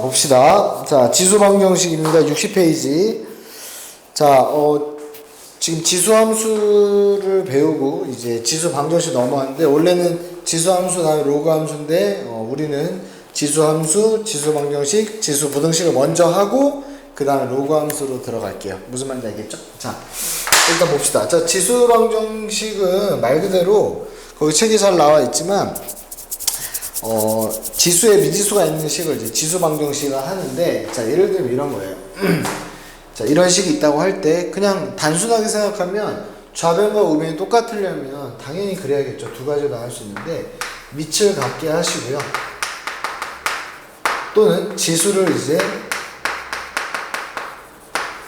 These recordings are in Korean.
봅시다. 자, 지수 방정식입니다. 60페이지. 자, 지금 지수 함수를 배우고 이제 지수 방정식 넘어왔는데, 원래는 지수 함수 다음에 로그 함수인데, 우리는 지수 함수, 지수 방정식, 지수 부등식을 먼저 하고 그 다음에 로그 함수로 들어갈게요. 무슨 말인지 알겠죠? 자, 일단 봅시다. 자, 지수 방정식은 말 그대로 거기 책이 잘 나와 있지만, 지수에 미지수가 있는 식을 이제 지수 방정식을 하는데, 자, 예를 들면 이런 거예요. 자, 이런 식이 있다고 할 때 그냥 단순하게 생각하면 좌변과 우변이 똑같으려면 당연히 그래야겠죠. 두 가지로 나올 수 있는데, 밑을 같게 하시고요. 또는 지수를 이제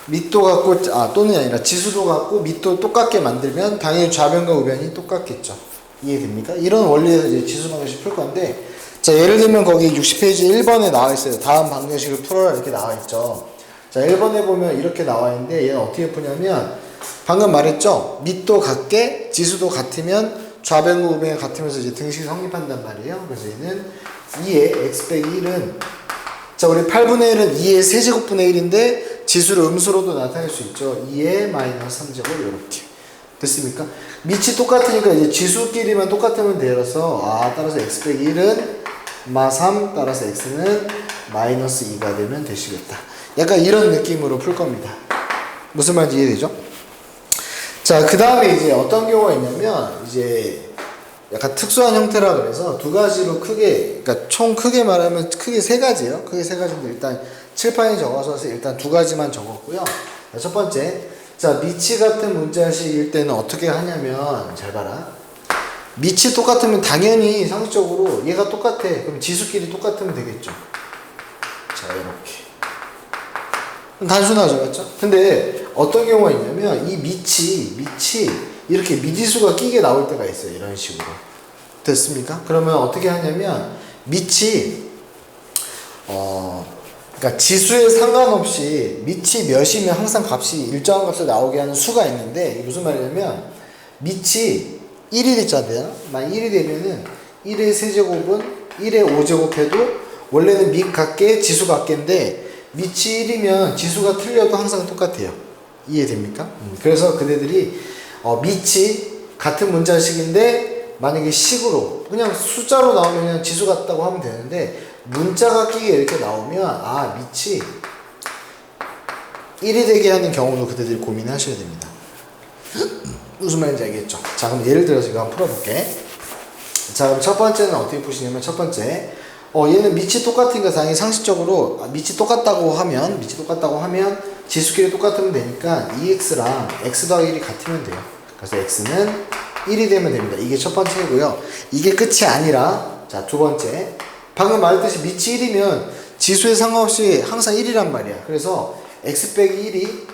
밑도 같고, 또는이 아니라 지수도 같고 밑도 똑같게 만들면 당연히 좌변과 우변이 똑같겠죠. 이해됩니까? 이런 원리에서 이제 지수 방정식 풀 건데, 자, 예를 들면 거기 60페이지 1번에 나와 있어요. 다음 방정식을 풀어라 이렇게 나와 있죠. 자, 1번에 보면 이렇게 나와 있는데, 얘는 어떻게 푸냐면, 방금 말했죠? 밑도 같게 지수도 같으면 좌변과 우변이 같으면서 이제 등식이 성립한단 말이에요. 그래서 얘는 2의 x 빼기 1은, 자, 우리 8분의 1은 2의 세제곱분의 1인데 지수를 음수로도 나타낼 수 있죠. 2의 마이너스 3제곱 이렇게. 됐습니까? 밑이 똑같으니까 이제 지수끼리만 똑같으면 되어서, 따라서 x 빼기 1은 마 3, 따라서 x는 마이너스 2가 되면 되시겠다. 약간 이런 느낌으로 풀 겁니다. 무슨 말인지 이해되죠? 자, 그 다음에 이제 어떤 경우가 있냐면, 이제 약간 특수한 형태라 그래서 두 가지로 크게, 그러니까 총 크게 말하면 크게 세 가지예요. 크게 세 가지인데, 일단 칠판에 적어서 일단 두 가지만 적었고요. 자, 첫 번째, 자, 밑이 같은 문자식일 때는 어떻게 하냐면, 잘 봐라. 밑이 똑같으면 당연히 상식적으로 얘가 똑같아. 그럼 지수끼리 똑같으면 되겠죠. 자, 이렇게. 단순하죠, 맞죠? 근데 어떤 경우가 있냐면, 이 밑이 이렇게 미지수가 끼게 나올 때가 있어요. 이런 식으로. 됐습니까? 그러면 어떻게 하냐면, 밑이, 그러니까 지수에 상관없이 밑이 몇이면 항상 값이 일정한 값을 나오게 하는 수가 있는데, 이게 무슨 말이냐면, 밑이 1이 됐잖아요. 만 1이 되면은 1의 세제곱은 1의 5제곱 해도 원래는 밑 같게 지수 같게인데, 밑이 1이면 지수가 틀려도 항상 똑같아요. 이해됩니까? 그래서 그네들이 밑이 같은 문자식인데 만약에 식으로 그냥 숫자로 나오면 그냥 지수 같다고 하면 되는데, 문자가 끼게 이렇게 나오면 밑이 1이 되게 하는 경우도 그대들이 고민하셔야 됩니다. 무슨 말인지 알겠죠? 자, 그럼 예를 들어서 이거 한번 풀어볼게. 자, 그럼 첫 번째는 어떻게 푸시냐면, 첫 번째, 얘는 밑이 똑같으니까 당연히 상식적으로 밑이 똑같다고 하면 지수끼리 똑같으면 되니까 2x랑 x 더하기 1이 같으면 돼요. 그래서 x는 1이 되면 됩니다. 이게 첫 번째고요. 이게 끝이 아니라, 자, 두 번째, 방금 말했듯이 밑이 1이면 지수에 상관없이 항상 1이란 말이야. 그래서 x 빼기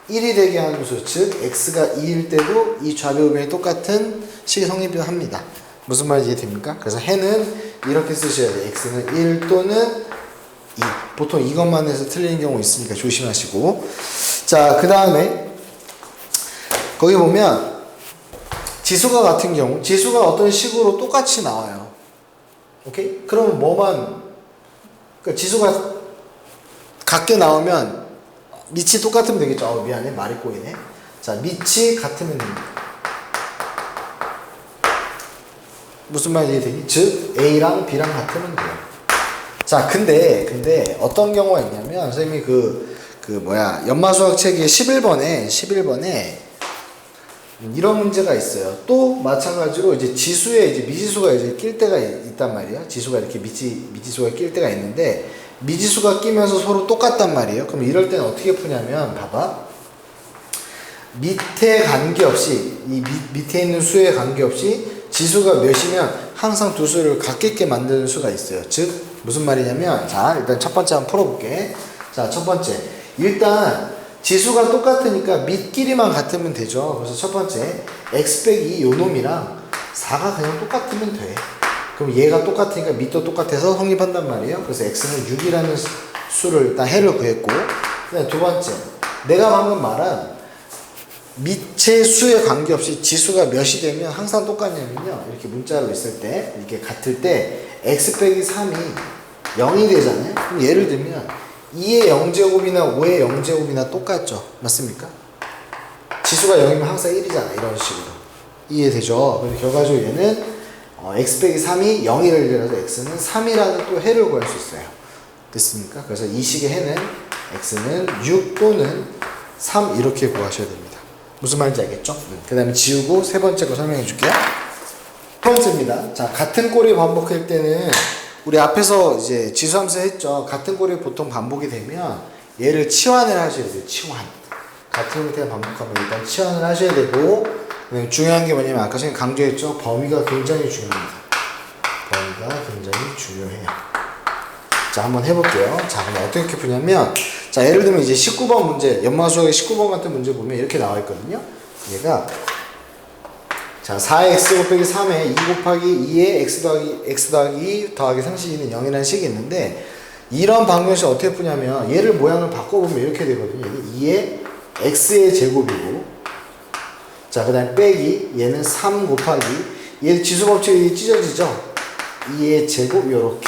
1이 되게 하는 수, 즉 x가 2일 때도 이 좌변우변이 똑같은 식이 성립을 합니다. 무슨 말인지 이해됩니까? 그래서 해는 이렇게 쓰셔야 돼요. x는 1 또는 2. 보통 이것만 해서 틀리는 경우 있으니까 조심하시고. 자, 그 다음에 거기 보면 지수가 같은 경우, 지수가 어떤 식으로 똑같이 나와요. 오케이? 그러면 그러니까 지수가 같게 나오면 밑이 똑같으면 되겠죠. 미안해, 말이 꼬이네. 자, 밑이 같으면 됩니다. 무슨 말인지 되니? 즉 A랑 B랑 같으면 돼요. 자, 근데 어떤 경우가 있냐면, 선생님이 연마수학 책의 11번에 이런 문제가 있어요. 또 마찬가지로 이제 지수에 이제 미지수가 이제 낄 때가 있단 말이에요. 지수가 이렇게 미지수가 낄 때가 있는데, 미지수가 끼면서 서로 똑같단 말이에요. 그럼 이럴 때는 어떻게 푸냐면, 봐봐. 밑에 관계없이, 밑에 있는 수에 관계없이 지수가 몇이면 항상 두 수를 같게 있게 만드는 수가 있어요. 즉, 무슨 말이냐면, 자, 일단 첫 번째 한번 풀어볼게. 자, 첫 번째. 일단, 지수가 똑같으니까 밑끼리만 같으면 되죠. 그래서 첫 번째, x 빼기 요 놈이랑 4가 그냥 똑같으면 돼. 그럼 얘가 똑같으니까 밑도 똑같아서 성립한단 말이에요. 그래서 x는 6이라는 수를 일단 해를 구했고, 그다음에 두 번째, 내가 방금 말한 밑의 수에 관계없이 지수가 몇이 되면 항상 똑같냐면요, 이렇게 문자로 있을 때, 이렇게 같을 때 x 빼기 3이 0이 되잖아요. 그럼 예를 들면 2의 0제곱이나 5의 0제곱이나 똑같죠. 맞습니까? 지수가 0이면 항상 1이잖아. 이런 식으로. 이해되죠? 그래서 결과적으로 얘는 x 빼기 3이 0이라고 해서 x는 3이라는 또 해를 구할 수 있어요. 됐습니까? 그래서 이 식의 해는 x는 6 또는 3 이렇게 구하셔야 됩니다. 무슨 말인지 알겠죠? 그 다음에 지우고 세 번째 거 설명해 줄게요. 세 번째입니다. 자, 같은 꼴이 반복할 때는 우리 앞에서 이제 지수함수 했죠. 같은 꼴이 보통 반복이 되면 얘를 치환을 하셔야 돼요. 치환. 같은 형태가 반복하면 일단 치환을 하셔야 되고, 중요한 게 뭐냐면 아까 전에 강조했죠. 범위가 굉장히 중요합니다. 범위가 굉장히 중요해요. 자, 한번 해볼게요. 자, 그럼 어떻게 푸냐면, 자, 예를 들면 이제 19번 문제, 연마수학의 19번 같은 문제 보면 이렇게 나와 있거든요. 얘가, 자, 4x 곱하기 3에 2 곱하기 2에 x 더하기 2 더하기 32는 0이라는 식이 있는데, 이런 방정식 어떻게 푸냐면, 얘를 모양을 바꿔보면 이렇게 되거든요. 이게 2에 x의 제곱이고, 자, 그 다음에 빼기, 얘는 3 곱하기, 얘 지수법칙이 찢어지죠? 2의 제곱, 요렇게.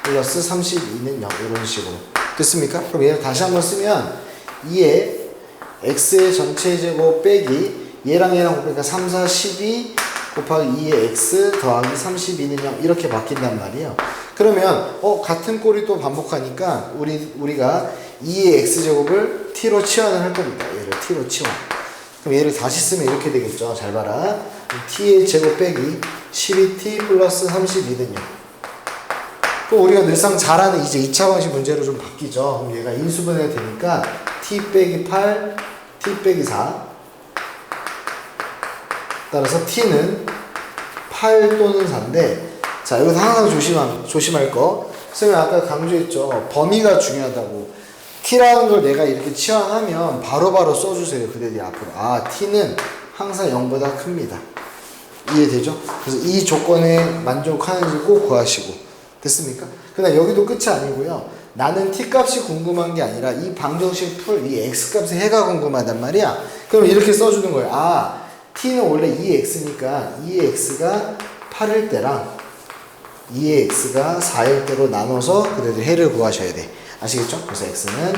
플러스 32는 0, 이런 식으로. 됐습니까? 그럼 얘를 다시 한번 쓰면, 2의 x의 전체 제곱 빼기, 얘랑 곱하니까 3, 4, 12 곱하기 2의 x 더하기 32는 0, 이렇게 바뀐단 말이에요. 그러면, 같은 꼴이 또 반복하니까, 우리가 2의 x제곱을 t로 치환을 할 겁니다. 얘를 t로 치환. 그럼 얘를 다시 쓰면 이렇게 되겠죠. 잘 봐라. t의 제곱 빼기 12t 플러스 32는요. 또 우리가 늘상 잘 아는 이제 2차 방식 문제로 좀 바뀌죠. 그럼 얘가 인수분해가 되니까 t 빼기 8, t 빼기 4. 따라서 t는 8 또는 4인데, 자, 여기서 항상 조심할 거. 선생님이 아까 강조했죠. 범위가 중요하다고. t라는 걸 내가 이렇게 치환하면 바로바로 써주세요. 그대들이 앞으로. 아, t는 항상 0보다 큽니다. 이해되죠? 그래서 이 조건에 만족하는지 꼭 구하시고. 됐습니까? 그다음 여기도 끝이 아니고요. 나는 t 값이 궁금한 게 아니라 이 방정식 풀 이 x 값의 해가 궁금하단 말이야. 그럼 이렇게 써주는 거예요. 아, t는 원래 2x니까 2x가 8일 때랑 2의 x가 4일 때로 나눠서 그대들 해를 구하셔야 돼. 아시겠죠? 그래서 x는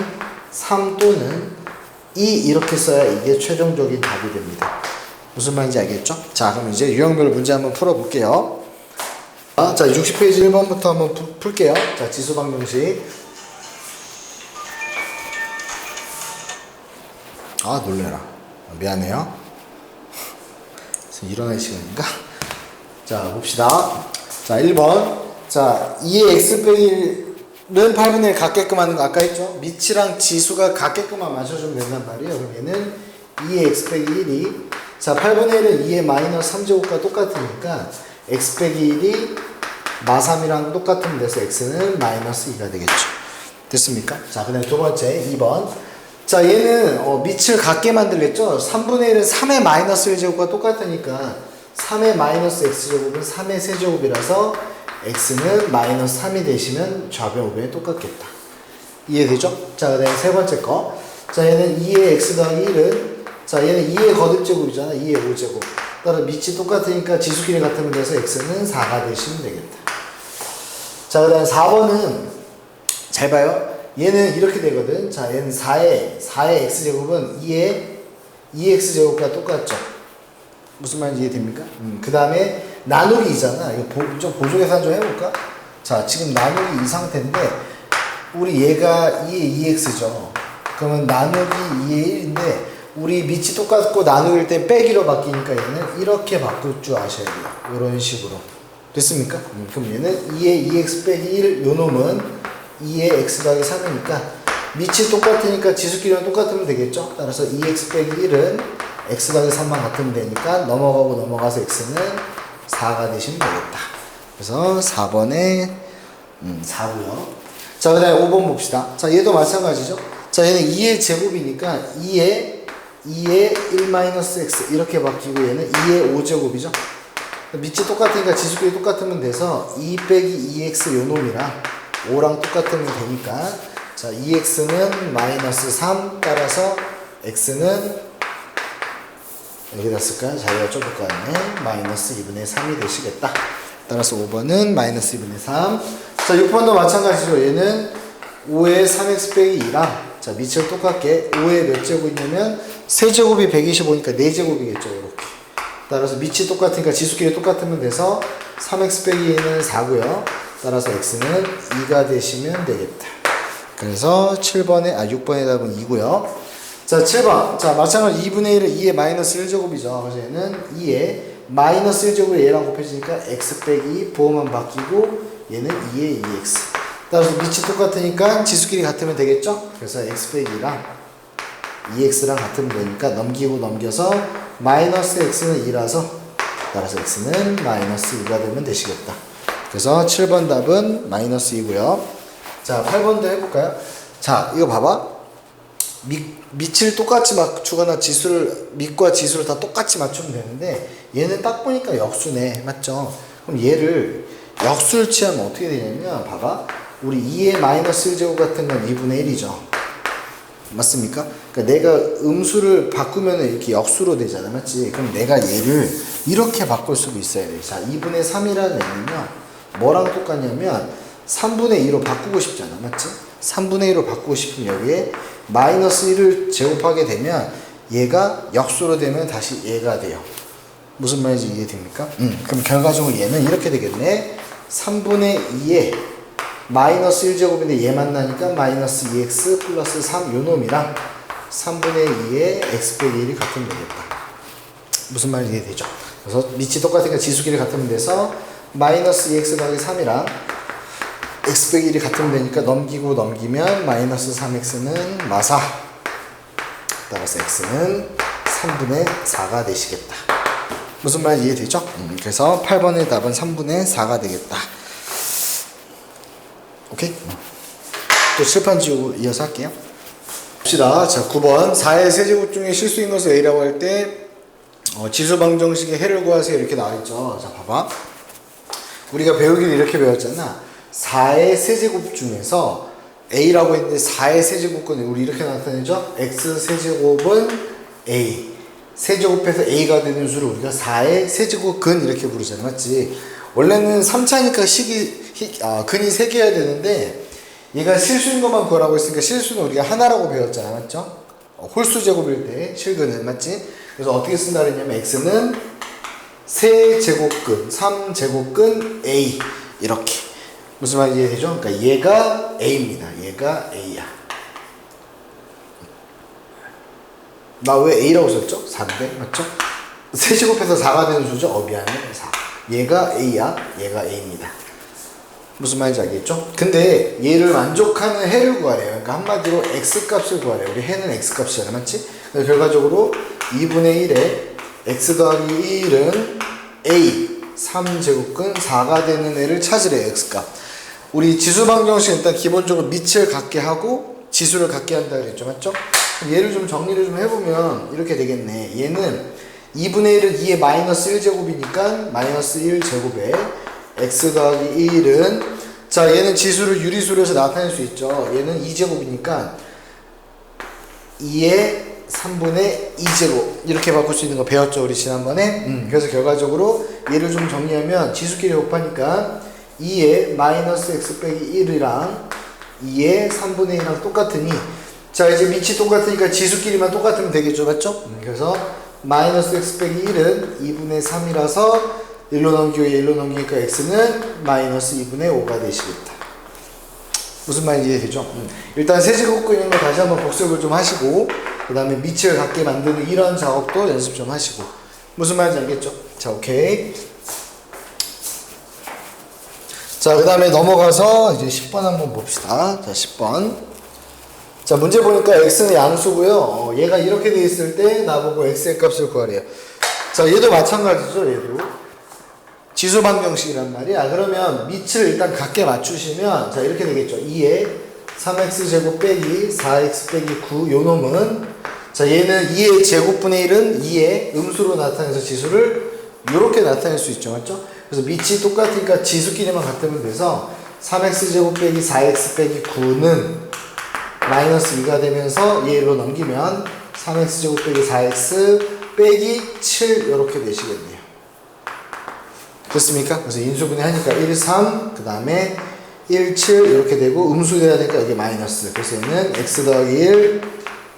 3 또는 2 이렇게 써야 이게 최종적인 답이 됩니다. 무슨 말인지 알겠죠? 자, 그럼 이제 유형별 문제 한번 풀어볼게요. 자, 60페이지 1번부터 한번 풀게요. 자, 지수방정식. 아, 놀래라. 미안해요. 일어날 시간인가? 자, 봅시다. 자, 1번. 자, 2의 x 빼기는 8분의 1 같게끔 하는 거 아까 했죠? 밑이랑 지수가 같게끔만 맞춰주면 된단 말이에요. 그럼 얘는 2의 x 빼기 1이, 자, 8분의 1은 2의 마이너스 3제곱과 똑같으니까 x 빼기 1이 마3이랑 똑같으면 돼서 x는 마이너스 2가 되겠죠. 됐습니까? 자, 그 다음에 두 번째 2번. 자, 얘는 밑을 같게 만들겠죠? 3분의 1은 3의 마이너스 1제곱과 똑같으니까 3의 마이너스 x제곱은 3의 세제곱이라서 x는 마이너스 3이 되시면 좌변 우변이 똑같겠다. 이해되죠? 자, 그 다음에 세 번째 거. 자, 얘는 2의 x 더하기 1은, 자, 얘는 2의 거듭제곱이잖아. 2의 5제곱. 따라 밑이 똑같으니까 지수끼리 같으면 돼서 x는 4가 되시면 되겠다. 자, 그 다음에 4번은 잘 봐요. 얘는 이렇게 되거든. 자, 얘는 4의 x제곱은 2의 2x제곱과 똑같죠. 무슨 말인지 이해됩니까? 그 다음에 나누기잖아. 이거 좀 보조 계산 좀 해볼까? 자, 지금 나누기 이 상태인데 우리 얘가 2의 2x죠. 그러면 나누기 2의 1인데 우리 밑이 똑같고 나누길 때 빼기로 바뀌니까 얘는 이렇게 바꿀 줄 아셔야 돼요. 이런 식으로. 됐습니까? 그럼 얘는 2의 2x 빼기 1 요놈은 2의 x 더하기 3이니까 밑이 똑같으니까 지수끼리는 똑같으면 되겠죠? 따라서 2x 빼기 1은 x 더하기 3만 같으면 되니까 넘어가고 넘어가서 x는 4가 되시면 되겠다. 그래서 4번에 4고요. 자, 그 다음에 5번 봅시다. 자, 얘도 마찬가지죠. 자, 얘는 2의 제곱이니까 2의 1-x 이렇게 바뀌고 얘는 2의 5제곱이죠. 밑이 똑같으니까 지수끼리 똑같으면 돼서 2 빼기 2x 요놈이랑 5랑 똑같으면 되니까 자, 2x는 마이너스 3 따라서 x는 여기다 쓸까요? 자리가 좁을 거 아니에요. 마이너스 2분의 3이 되시겠다. 따라서 5번은 마이너스 2분의 3. 자, 6번도 마찬가지로 얘는 5의 3x 빼기 2랑 자, 밑을 똑같게 5의 몇 제곱이냐면 세제곱이 125니까 4제곱이겠죠. 이렇게. 따라서 밑이 똑같으니까 지수끼리 똑같으면 돼서 3x 빼기 2는 4고요. 따라서 x는 2가 되시면 되겠다. 그래서 6번의 답은 2고요. 자, 7번. 자, 마찬가지로 2분의 1은 2의 마이너스 1제곱이죠. 그래서 얘는 2의 마이너스 1제곱을 얘랑 곱해지니까 x 빼기 부호만 바뀌고 얘는 2의 2x. 따라서 밑이 똑같으니까 지수끼리 같으면 되겠죠? 그래서 x 빼기 2랑 2x랑 같으면 되니까 넘기고 넘겨서 마이너스 x는 2라서 따라서 x는 마이너스 2가 되면 되시겠다. 그래서 7번 답은 마이너스 2고요. 자, 8번도 해볼까요? 자, 이거 봐봐. 밑을 똑같이 맞추거나 지수를 밑과 지수를 다 똑같이 맞추면 되는데 얘는 딱 보니까 역수네. 맞죠? 그럼 얘를 역수를 취하면 어떻게 되냐면 봐봐. 우리 2의 마이너스 1제곱 같은 건 2분의 1이죠. 맞습니까? 그러니까 내가 음수를 바꾸면 이렇게 역수로 되잖아. 맞지? 그럼 내가 얘를 이렇게 바꿀 수도 있어야 돼. 자, 2분의 3이라는 애는요. 뭐랑 똑같냐면 3분의 2로 바꾸고 싶잖아. 맞지? 3분의 2로 바꾸고 싶으면 여기에 마이너스 1을 제곱하게 되면 얘가 역수로 되면 다시 얘가 돼요. 무슨 말인지 이해됩니까? 그럼 결과적으로 얘는 이렇게 되겠네. 3분의 2에 마이너스 1제곱인데 얘 만나니까 마이너스 2x 플러스 3 요놈이랑 3분의 2에 x 빼기 1이 같으면 되겠다. 무슨 말인지 이해되죠? 그래서 밑이 똑같으니까 지수끼리 같으면 돼서 마이너스 2x 더하기 3이랑 x 빼기 1이 같으면 되니까 넘기고 넘기면 마이너스 3x는 마사. 따라서 x는 3분의 4가 되시겠다. 무슨 말인지 이해되죠? 그래서 8번의 답은 3분의 4가 되겠다. 오케이? 또 칠판 지우고 이어서 할게요. 봅시다. 자, 9번 4의 세제곱 중에 실수인 것을 a라고 할 때 지수 방정식의 해를 구하세요 이렇게 나와있죠. 자, 봐봐. 우리가 배우기를 이렇게 배웠잖아. 4의 세제곱 중에서 a라고 했는데 4의 세제곱은 우리 이렇게 나타내죠. x 세제곱은 a 세제곱해서 a가 되는 수를 우리가 4의 세제곱근 이렇게 부르잖아. 맞지? 원래는 3차니까 근이 3개여야 되는데 얘가 실수인 것만 구하라고 했으니까 실수는 우리가 하나라고 배웠잖아. 맞죠? 홀수 제곱일 때 실근은. 맞지? 그래서 어떻게 쓴다 그랬냐면 x는 세제곱근 3제곱근 a 이렇게. 무슨 말인지 이해되죠? 그러니까 얘가 a입니다. 얘가 a야. 나 왜 a라고 썼죠? 4인데 맞죠? 세제곱해서 4가 되는 수죠? 미안해. 4. 얘가 a야. 얘가 a입니다. 무슨 말인지 알겠죠? 근데 얘를 만족하는 해를 구하래요. 그러니까 한마디로 x값을 구하래요. 우리 해는 x값이잖아. 맞지? 그래서 결과적으로 2분의 1에 x 더하기 1은 a 3제곱근 4가 되는 애를 찾으래요. x값. 우리 지수 방정식 일단 기본적으로 밑을 갖게 하고 지수를 갖게 한다 그랬죠. 맞죠? 그럼 얘를 좀 정리를 좀 해보면 이렇게 되겠네. 얘는 2분의 1은 2의 마이너스 1제곱이니까 마이너스 1제곱에 x 더하기 1은 자 얘는 지수를 유리수로 해서 나타낼 수 있죠. 얘는 2제곱이니까 2의 3분의 2제곱 이렇게 바꿀 수 있는 거 배웠죠. 우리 지난번에. 그래서 결과적으로 얘를 좀 정리하면 지수끼리 곱하니까 2의 마이너스 x 빼기 1이랑 2의 3분의 1이랑 똑같으니 자 이제 밑이 똑같으니까 지수끼리만 똑같으면 되겠죠. 맞죠? 그래서 마이너스 x 빼기 1은 2분의 3이라서 1로 넘기고 1로 넘기니까 x는 마이너스 2분의 5가 되시겠다. 무슨 말인지 이해되죠? 일단 세제곱근인 거 다시 한번 복습을 좀 하시고 그 다음에 밑을 갖게 만드는 이런 작업도 연습 좀 하시고 무슨 말인지 알겠죠? 자 오케이. 자 그 다음에 넘어가서 이제 10번 한번 봅시다. 자 10번. 자 문제 보니까 x는 양수고요. 얘가 이렇게 돼 있을 때 나보고 x의 값을 구하래요. 자 얘도 마찬가지죠. 얘도 지수 방정식이란 말이야. 그러면 밑을 일단 같게 맞추시면 자 이렇게 되겠죠. 2에 3x제곱 빼기 4x 빼기 9 요놈은 자 얘는 2의 제곱분의 1은 2의 음수로 나타내서 지수를 이렇게 나타낼 수 있죠. 맞죠? 그래서 밑이 똑같으니까 지수끼리만 같으면 돼서 3x제곱 빼기 4x 빼기 9는 마이너스 2가 되면서 얘로 넘기면 3x제곱 빼기 4x 빼기 7 이렇게 되시겠네요. 됐습니까? 그래서 인수분해 하니까 1, 3, 그 다음에 1, 7 이렇게 되고 음수돼야 되니까 여기 마이너스. 그래서 얘는 x 더하기 1,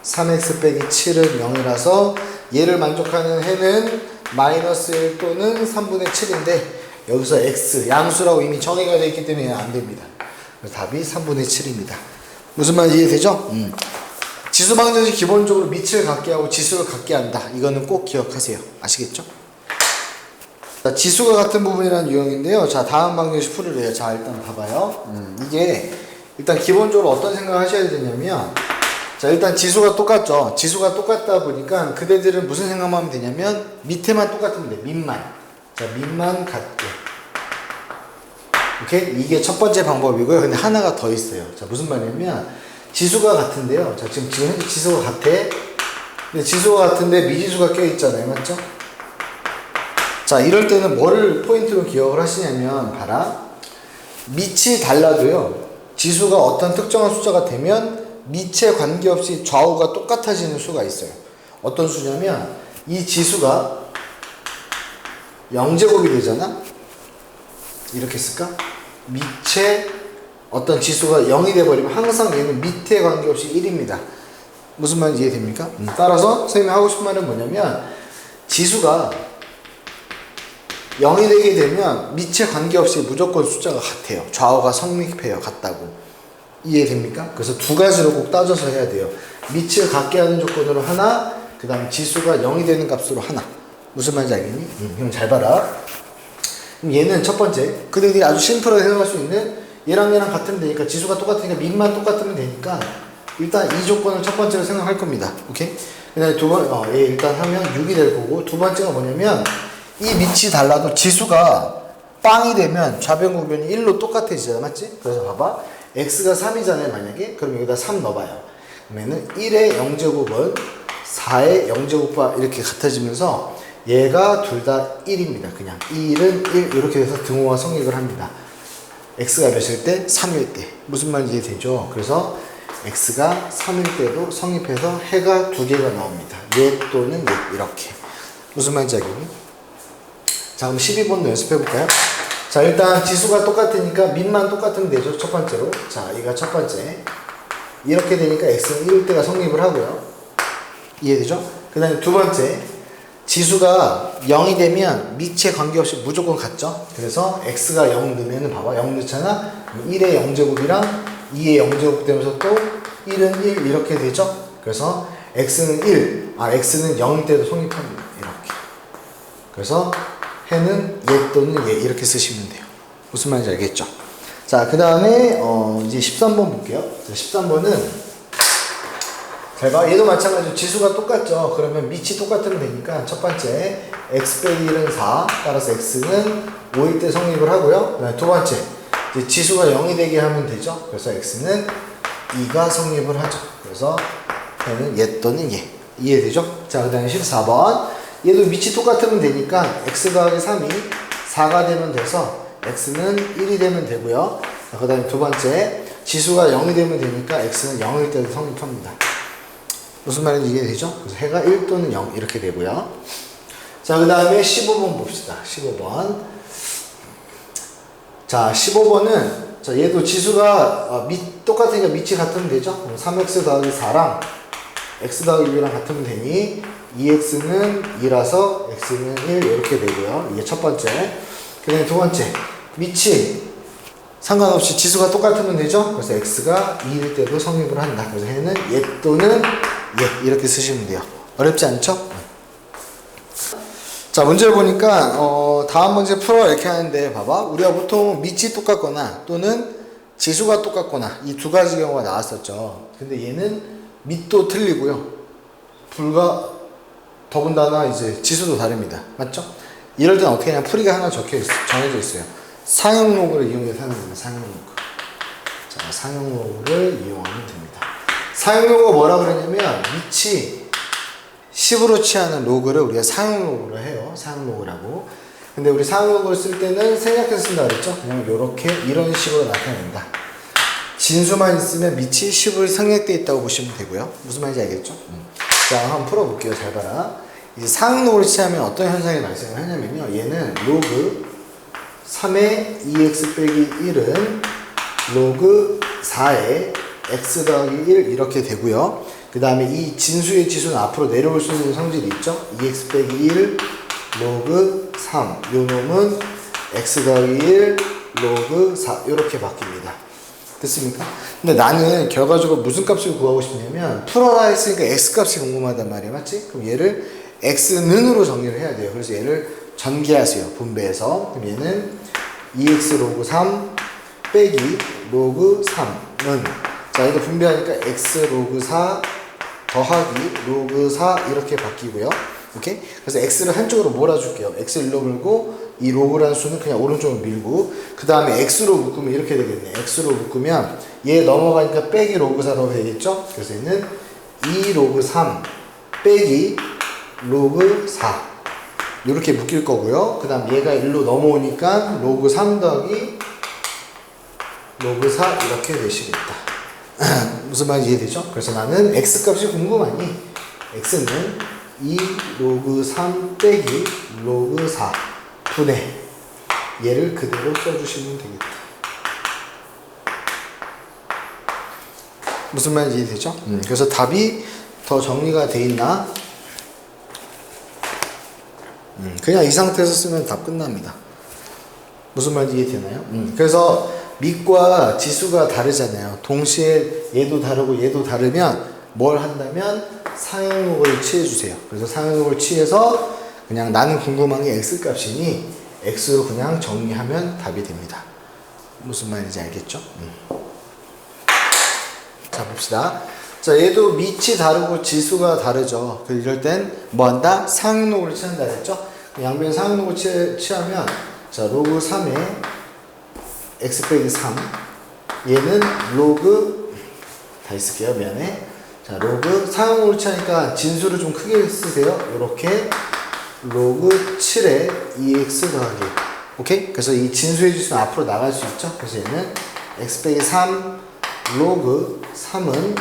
3x 빼기 7은 0이라서 얘를 만족하는 해는 마이너스 1 또는 3분의 7인데 여기서 x 양수라고 이미 정의가 되어 있기 때문에 안 됩니다. 그래서 답이 3분의 7입니다. 무슨 말인지 이해되죠? 지수 방정식 기본적으로 밑을 갖게 하고 지수를 갖게 한다. 이거는 꼭 기억하세요. 아시겠죠? 자, 지수가 같은 부분이라는 유형인데요. 자, 다음 방정식 풀이래요. 자, 일단 봐봐요. 이게 일단 기본적으로 어떤 생각을 하셔야 되냐면, 자, 일단 지수가 똑같죠. 지수가 똑같다 보니까 그대들은 무슨 생각만 하면 되냐면 밑에만 똑같으면 돼. 밑만. 자, 밑만 같게. 오케이? 이게 첫 번째 방법이고요. 근데 하나가 더 있어요. 자, 무슨 말이냐면 지수가 같은데요. 자, 지금 현재 지수가 같아. 근데 지수가 같은데 미지수가 껴있잖아요. 맞죠? 자, 이럴 때는 뭐를 포인트로 기억을 하시냐면, 봐라. 밑이 달라도요, 지수가 어떤 특정한 숫자가 되면 밑에 관계없이 좌우가 똑같아지는 수가 있어요. 어떤 수냐면, 이 지수가 0제곱이 되잖아? 이렇게 쓸까? 밑에 어떤 지수가 0이 돼버리면 항상 얘는 밑에 관계없이 1입니다. 무슨 말인지 이해됩니까? 따라서 선생님이 하고 싶은 말은 뭐냐면, 지수가 0이 되게 되면 밑에 관계없이 무조건 숫자가 같아요. 좌우가 성립해요. 같다고. 이해됩니까? 그래서 두 가지로 꼭 따져서 해야 돼요. 밑을 같게 하는 조건으로 하나, 그 다음 지수가 0이 되는 값으로 하나. 무슨 말인지 알겠니? 그럼 잘 봐라. 그럼 얘는 첫 번째, 그들이 아주 심플하게 생각할 수 있는 얘랑 얘랑 같으면 되니까 지수가 똑같으니까 밑만 똑같으면 되니까 일단 이 조건을 첫 번째로 생각할 겁니다. 오케이? 그 다음에 얘 일단 하면 6이 될 거고, 두 번째가 뭐냐면 이 밑이 달라도 지수가 빵이 되면 좌변과 우변이 1로 똑같아지잖아. 맞지? 그래서 봐봐. x가 3이잖아요. 만약에. 그럼 여기다 3 넣어봐요. 그러면은 1의 0제곱은 4의 0제곱과 이렇게 같아지면서 얘가 둘 다 1입니다. 그냥 1은 1 이렇게 돼서 등호가 성립을 합니다. x가 몇일 때? 3일 때. 무슨 말인지 이해되죠? 그래서 x가 3일 때도 성립해서 해가 두 개가 나옵니다. 얘 또는 얘 이렇게. 무슨 말인지 알겠니? 자, 그럼 12번도 연습해볼까요? 자, 일단 지수가 똑같으니까 밑만 똑같으면 되죠. 첫 번째로. 자, 이가 첫 번째. 이렇게 되니까 x는 1일 때가 성립을 하고요. 이해되죠? 그 다음에 두 번째. 지수가 0이 되면 밑에 관계없이 무조건 같죠? 그래서 x가 0 넣으면 봐봐. 0 넣잖아? 1의 0제곱이랑 2의 0제곱 되면서 또 1은 1 이렇게 되죠? 그래서 x는 1. x는 0일 때도 성립합니다. 이렇게. 그래서 해는 얘 또는 얘 이렇게 쓰시면 돼요. 무슨 말인지 알겠죠? 자, 그 다음에 이제 13번 볼게요. 자, 13번은 잘 봐. 얘도 마찬가지로 지수가 똑같죠. 그러면 밑이 똑같으면 되니까 첫 번째 x 빼기 1은 4. 따라서 x는 5일 때 성립을 하고요. 그다음에 두 번째 이제 지수가 0이 되게 하면 되죠. 그래서 x는 2가 성립을 하죠. 그래서 해는 얘 또는 얘. 이해되죠? 자, 그 다음에 14번 얘도 밑이 똑같으면 되니까 x 더하기 3이 4가 되면 돼서 x는 1이 되면 되고요. 그 다음에 두 번째 지수가 0이 되면 되니까 x는 0일 때도 성립합니다. 무슨 말인지 이해되죠? 그래서 해가 1 또는 0 이렇게 되고요. 자, 그 다음에 15번 봅시다. 15번. 자, 15번은 자, 얘도 지수가 똑같으니까 밑이 같으면 되죠? 그럼 3x 더하기 4랑 x 더하기 6이랑 같으면 되니 2x는 2라서 x는 1 이렇게 되고요. 이게 첫 번째. 그 다음에 두 번째 밑이 상관없이 지수가 똑같으면 되죠. 그래서 x가 2일 때도 성립을 한다. 그래서 해는 얘 또는 얘 이렇게 쓰시면 돼요. 어렵지 않죠? 자, 문제를 보니까 다음 문제 풀어 이렇게 하는데 봐봐. 우리가 보통 밑이 똑같거나 또는 지수가 똑같거나 이 두 가지 경우가 나왔었죠. 근데 얘는 밑도 틀리고요. 더군다나 이제 지수도 다릅니다. 맞죠? 이럴 때는 어떻게 하냐면 풀이가 하나 정해져 있어요. 상용로그를 이용해서 하는 겁니다. 상용로그. 자, 상용로그를 이용하면 됩니다. 상용로그가 뭐라 그러냐면 밑이 10으로 취하는 로그를 우리가 상용로그로 해요. 상용로그라고. 근데 우리 상용로그를 쓸 때는 생략해서 쓴다 그랬죠? 그냥 요렇게 이런 식으로 나타낸다. 진수만 있으면 밑이 10을 생략되어 있다고 보시면 되고요. 무슨 말인지 알겠죠? 자, 한번 풀어볼게요. 잘 봐라. 이제 상용로그를 취하면 어떤 현상이 발생을 하냐면요. 얘는 로그 3의 2x 빼기 1은 로그 4에 x 더하기 1 이렇게 되고요. 그 다음에 이 진수의 지수는 앞으로 내려올 수 있는 성질이 있죠. 2x 빼기 1 로그 3. 요 놈은 x 더하기 1 로그 4 이렇게 바뀝니다. 됐습니까? 근데 나는 결과적으로 무슨 값을 구하고 싶냐면 풀어라 했으니까 x값이 궁금하단 말이야. 맞지? 그럼 얘를 x는으로 정리를 해야 돼요. 그래서 얘를 전개하세요. 분배해서. 그럼 얘는 2x 로그 3 빼기 로그 3은 자 이거 분배하니까 x 로그 4 더하기 로그 4 이렇게 바뀌고요. 오케이? 그래서 x를 한쪽으로 몰아줄게요. x 일로 물고 이 로그라는 수는 그냥 오른쪽으로 밀고 그 다음에 x로 묶으면 이렇게 되겠네. x로 묶으면 얘 넘어가니까 빼기 로그 4로 되겠죠? 그래서 얘는 2 로그 3 빼기 로그 4 이렇게 묶일 거고요. 그 다음 얘가 1로 넘어오니까 로그 3 더하기 로그 4 이렇게 되시겠다. 무슨 말인지 이해되죠? 그래서 나는 x값이 궁금하니 x는 2 로그 3 빼기 로그 4 분의 얘를 그대로 써주시면 되겠다. 무슨 말인지 이해되죠? 그래서 답이 더 정리가 돼 있나? 그냥 이 상태에서 쓰면 답 끝납니다. 무슨 말인지 이해되나요? 그래서 밑과 지수가 다르잖아요. 동시에 얘도 다르고 얘도 다르면 뭘 한다면 상형록을 취해주세요. 그래서 상형록을 취해서 그냥 나는 궁금한 게 x값이니 x로 그냥 정리하면 답이 됩니다. 무슨 말인지 알겠죠? 자 봅시다. 자 얘도 밑이 다르고 지수가 다르죠. 이럴 땐 뭐 한다? 상형록을 취한다 했죠? 양변 상형록을 취하면 자 로그 3에 x 빼기 3 얘는 로그 다 있을게요. 미안해. 자 로그 상형록을 취하니까 진수를 좀 크게 쓰세요. 이렇게 로그 7에 2x 더하기 오케이? 그래서 이 진수의 지수는 앞으로 나갈 수 있죠. 그래서 얘는 x 빼기 3 로그 3은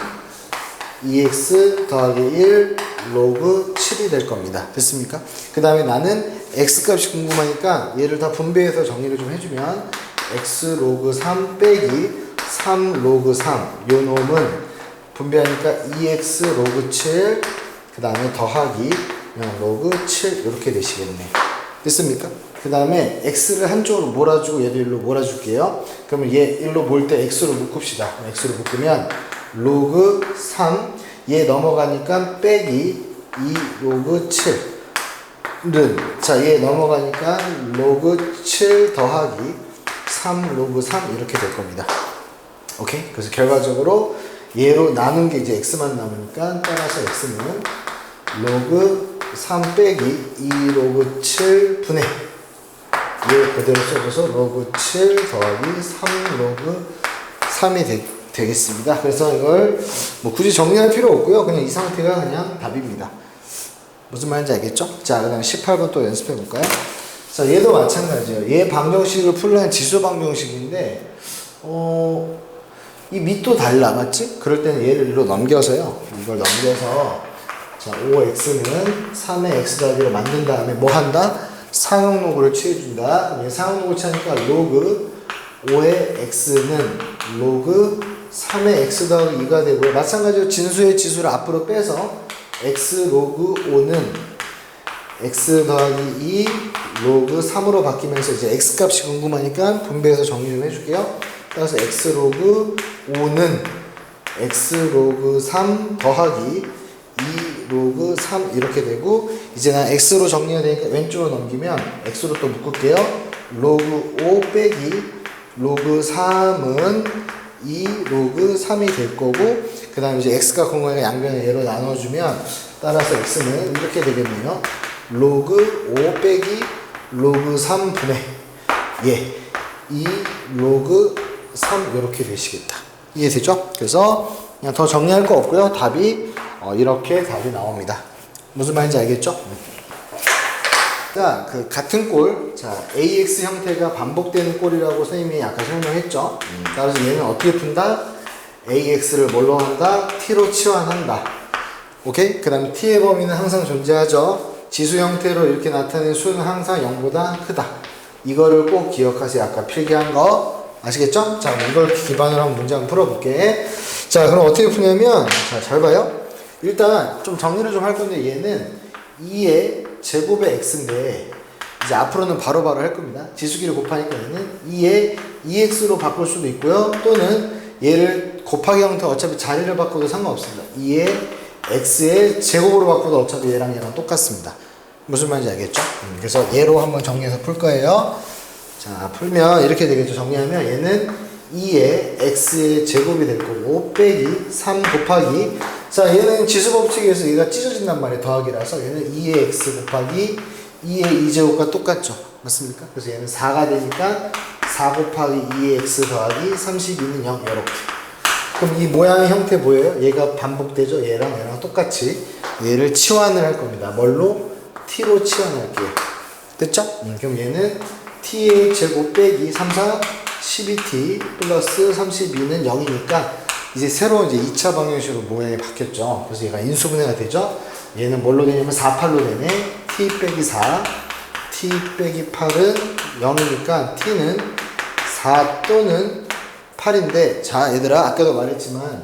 2x 더하기 1 로그 7이 될 겁니다. 됐습니까? 그 다음에 나는 x값이 궁금하니까 얘를 다 분배해서 정리를 좀 해주면 x 로그 3 빼기 3 로그 3 요 놈은 분배하니까 2x 로그 7 그 다음에 더하기 그냥 로그 7 이렇게 되시겠네. 됐습니까? 그 다음에 x를 한쪽으로 몰아주고 얘도 일로 몰아줄게요. 그러면 얘 일로 몰 때 x로 묶읍시다. x로 묶으면 로그 3 얘 넘어가니까 빼기 2 로그 7은 자 얘 넘어가니까 로그 7 더하기 3 로그 3 이렇게 될 겁니다. 오케이? 그래서 결과적으로 얘로 나눈 게 이제 x만 남으니까 따라서 x는 로그 3 빼기 2 로그 7 분의 얘 그대로 써줘서 로그 7 더하기 3 로그 3이 되겠습니다. 그래서 이걸 뭐 굳이 정리할 필요 없고요. 그냥 이 상태가 그냥 답입니다. 무슨 말인지 알겠죠? 자, 그 다음에 18번 또 연습해 볼까요? 자, 얘도 마찬가지예요. 얘 방정식을 풀려는 지수 방정식인데 이 밑도 달라, 맞지? 그럴 때는 얘를 일로 넘겨서요. 이걸 넘겨서 자, 5x는 3의 x 더하기로 만든 다음에 뭐 한다? 상형록을 취해준다. 얘 상형록을 취하니까 로그 5의 x는 로그 3의 x 더하기 2가 되고요. 마찬가지로 진수의 지수를 앞으로 빼서 x 로그 5는 x 더하기 2 로그 3으로 바뀌면서 이제 x 값이 궁금하니까 분배해서 정리 좀 해줄게요. 따라서 x 로그 5는 x 로그 3 더하기 2 로그 3 이렇게 되고 이제 난 x로 정리가 되니까 왼쪽으로 넘기면 x로 또 묶을게요. 로그 5 빼기 로그 3은 2 로그 3이 될 거고 그 다음에 이제 x가 궁금하니까 양변을 얘로 나눠주면 따라서 x는 이렇게 되겠네요. 로그 5 빼기 로그 3 분의 예 2 로그 3 이렇게 되시겠다. 이해되죠? 그래서 그냥 더 정리할 거 없고요. 답이 이렇게 답이 나옵니다. 무슨 말인지 알겠죠? 자, 그 같은 꼴, 자 AX 형태가 반복되는 꼴이라고 선생님이 아까 설명했죠. 따라서 얘는 어떻게 푼다? AX를 뭘로 한다? T로 치환한다. 오케이? 그 다음에 T의 범위는 항상 존재하죠. 지수 형태로 이렇게 나타낸 수는 항상 0보다 크다. 이거를 꼭 기억하세요. 아까 필기한 거 아시겠죠? 자, 이걸 기반으로 한번 문제 한번 풀어볼게. 자, 그럼 어떻게 푸냐면, 자, 잘 봐요. 일단 좀 정리를 좀 할 건데, 얘는 2의 제곱의 x인데, 이제 앞으로는 바로바로 할 겁니다. 지수기를 곱하니까 얘는 2의 2x로 바꿀 수도 있고요. 또는 얘를 곱하기 형태 어차피 자리를 바꿔도 상관없습니다. 2의 x의 제곱으로 바꿔도 어차피 얘랑 똑같습니다. 무슨 말인지 알겠죠? 그래서 얘로 한번 정리해서 풀 거예요. 자, 풀면 이렇게 되겠죠. 정리하면 얘는 2의 x의 제곱이 될 거고 빼기 3 곱하기, 자, 얘는 지수법칙에서 얘가 찢어진단 말이에요. 더하기라서 얘는 2의 x 곱하기 2의 2제곱과 똑같죠. 맞습니까? 그래서 얘는 4가 되니까 4 곱하기 2의 x 더하기 32는 0 이렇게. 그럼 이 모양의 형태 뭐예요? 얘가 반복되죠. 얘랑 똑같이 얘를 치환을 할 겁니다. 뭘로? t로 치환할게요. 됐죠? 그럼 얘는 t의 제곱 빼기 3, 4, 12t 플러스 32는 0이니까 이제 새로운 이제 2차 방정식으로 모양이 바뀌었죠. 그래서 얘가 인수분해가 되죠. 얘는 뭘로 되냐면 4, 8로 되네. t 빼기 4, t 빼기 8은 0이니까 t는 4 또는 8인데, 자, 얘들아, 아까도 말했지만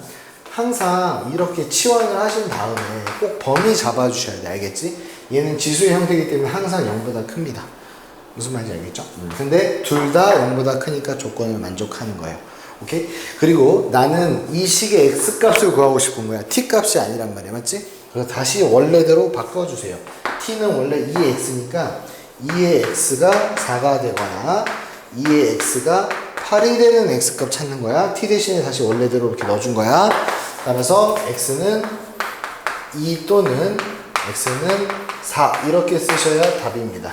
항상 이렇게 치환을 하신 다음에 꼭 범위 잡아주셔야 돼. 알겠지? 얘는 지수의 형태이기 때문에 항상 0보다 큽니다. 무슨 말인지 알겠죠? 근데 둘 다 0보다 크니까 조건을 만족하는 거예요. 오케이? 그리고 나는 이 식의 x 값을 구하고 싶은 거야. t 값이 아니란 말이야. 맞지? 그래서 다시 원래대로 바꿔주세요. t는 원래 2의 x니까 2의 x가 4가 되거나 2의 x가 8이 되는 x값 찾는 거야. t 대신에 다시 원래대로 이렇게 넣어준 거야. 따라서 x는 2 또는 x는 4 이렇게 쓰셔야 답입니다.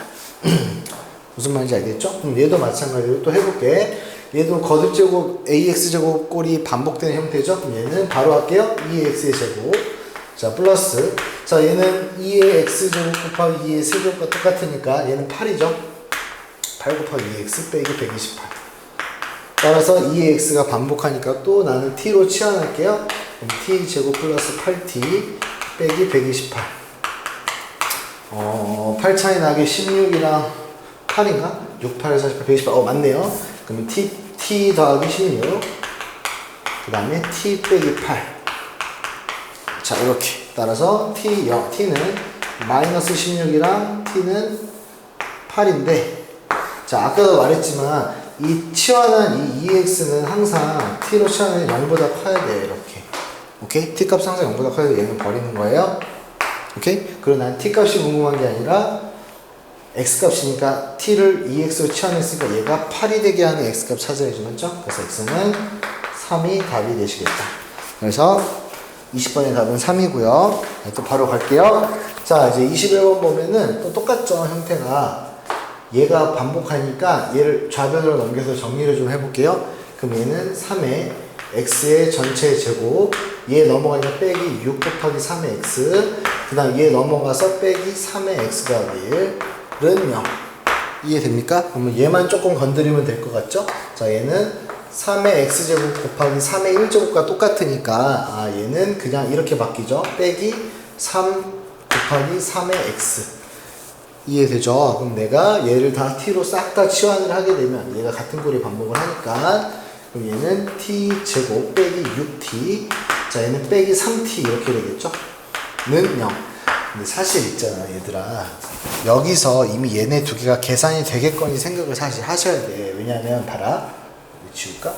무슨 말인지 알겠죠? 그럼 얘도 마찬가지로 또 해볼게. 얘도 거듭제곱 ax제곱 꼴이 반복되는 형태죠? 그럼 얘는 바로 할게요. 2x의 제곱. 자, 플러스. 자, 얘는 2의 x제곱 곱하기 2의 세제곱과 똑같으니까 얘는 8이죠? 8 곱하기 2x 빼기 128. 따라서 2의 x가 반복하니까 또 나는 t로 치환할게요. 그럼 t 제곱 플러스 8t 빼기 128. 8 차이 나게 16이랑 8인가? 6, 8, 48, 128. 맞네요. 그러면 t 더하기 16. 그 다음에 t 빼기 8. 자, 이렇게. 따라서 t는 마이너스 16이랑 t는 8인데, 자, 아까도 말했지만 이 치환한 이 2x는 항상 t로 치환하면 0보다 커야 돼요. 이렇게. 오케이? t 값은 항상 0보다 커야 돼요. 얘는 버리는 거예요. 오케이? 그리고 난 t 값이 궁금한 게 아니라 x 값이니까 t를 2x로 치환했으니까 얘가 8이 되게 하는 x 값 찾아야죠. 맞죠? 그래서 x는 3이 답이 되시겠다. 그래서 20번의 답은 3이고요. 또 바로 갈게요. 자, 이제 21번 보면은 또 똑같죠. 형태가. 얘가 반복하니까 얘를 좌변으로 넘겨서 정리를 좀 해볼게요. 그럼 얘는 3의 x의 전체 제곱, 얘 넘어가니까 빼기 6 곱하기 3의 x, 그 다음 얘 넘어가서 빼기 3의 x가 1은 0. 이해됩니까? 그러면 얘만 조금 건드리면 될 것 같죠? 자, 얘는 3의 x제곱 곱하기 3의 1제곱과 똑같으니까 얘는 그냥 이렇게 바뀌죠? 빼기 3 곱하기 3의 x. 이해되죠? 그럼 내가 얘를 다 t로 싹 다 치환을 하게 되면 얘가 같은 꼴이 반복을 하니까, 그럼 얘는 t제곱 빼기 6t, 자, 얘는 빼기 3t 이렇게 되겠죠? 는 0. 근데 사실 있잖아, 얘들아. 여기서 이미 얘네 두 개가 계산이 되겠거니 생각을 사실 하셔야 돼. 왜냐면 봐라. 지울까?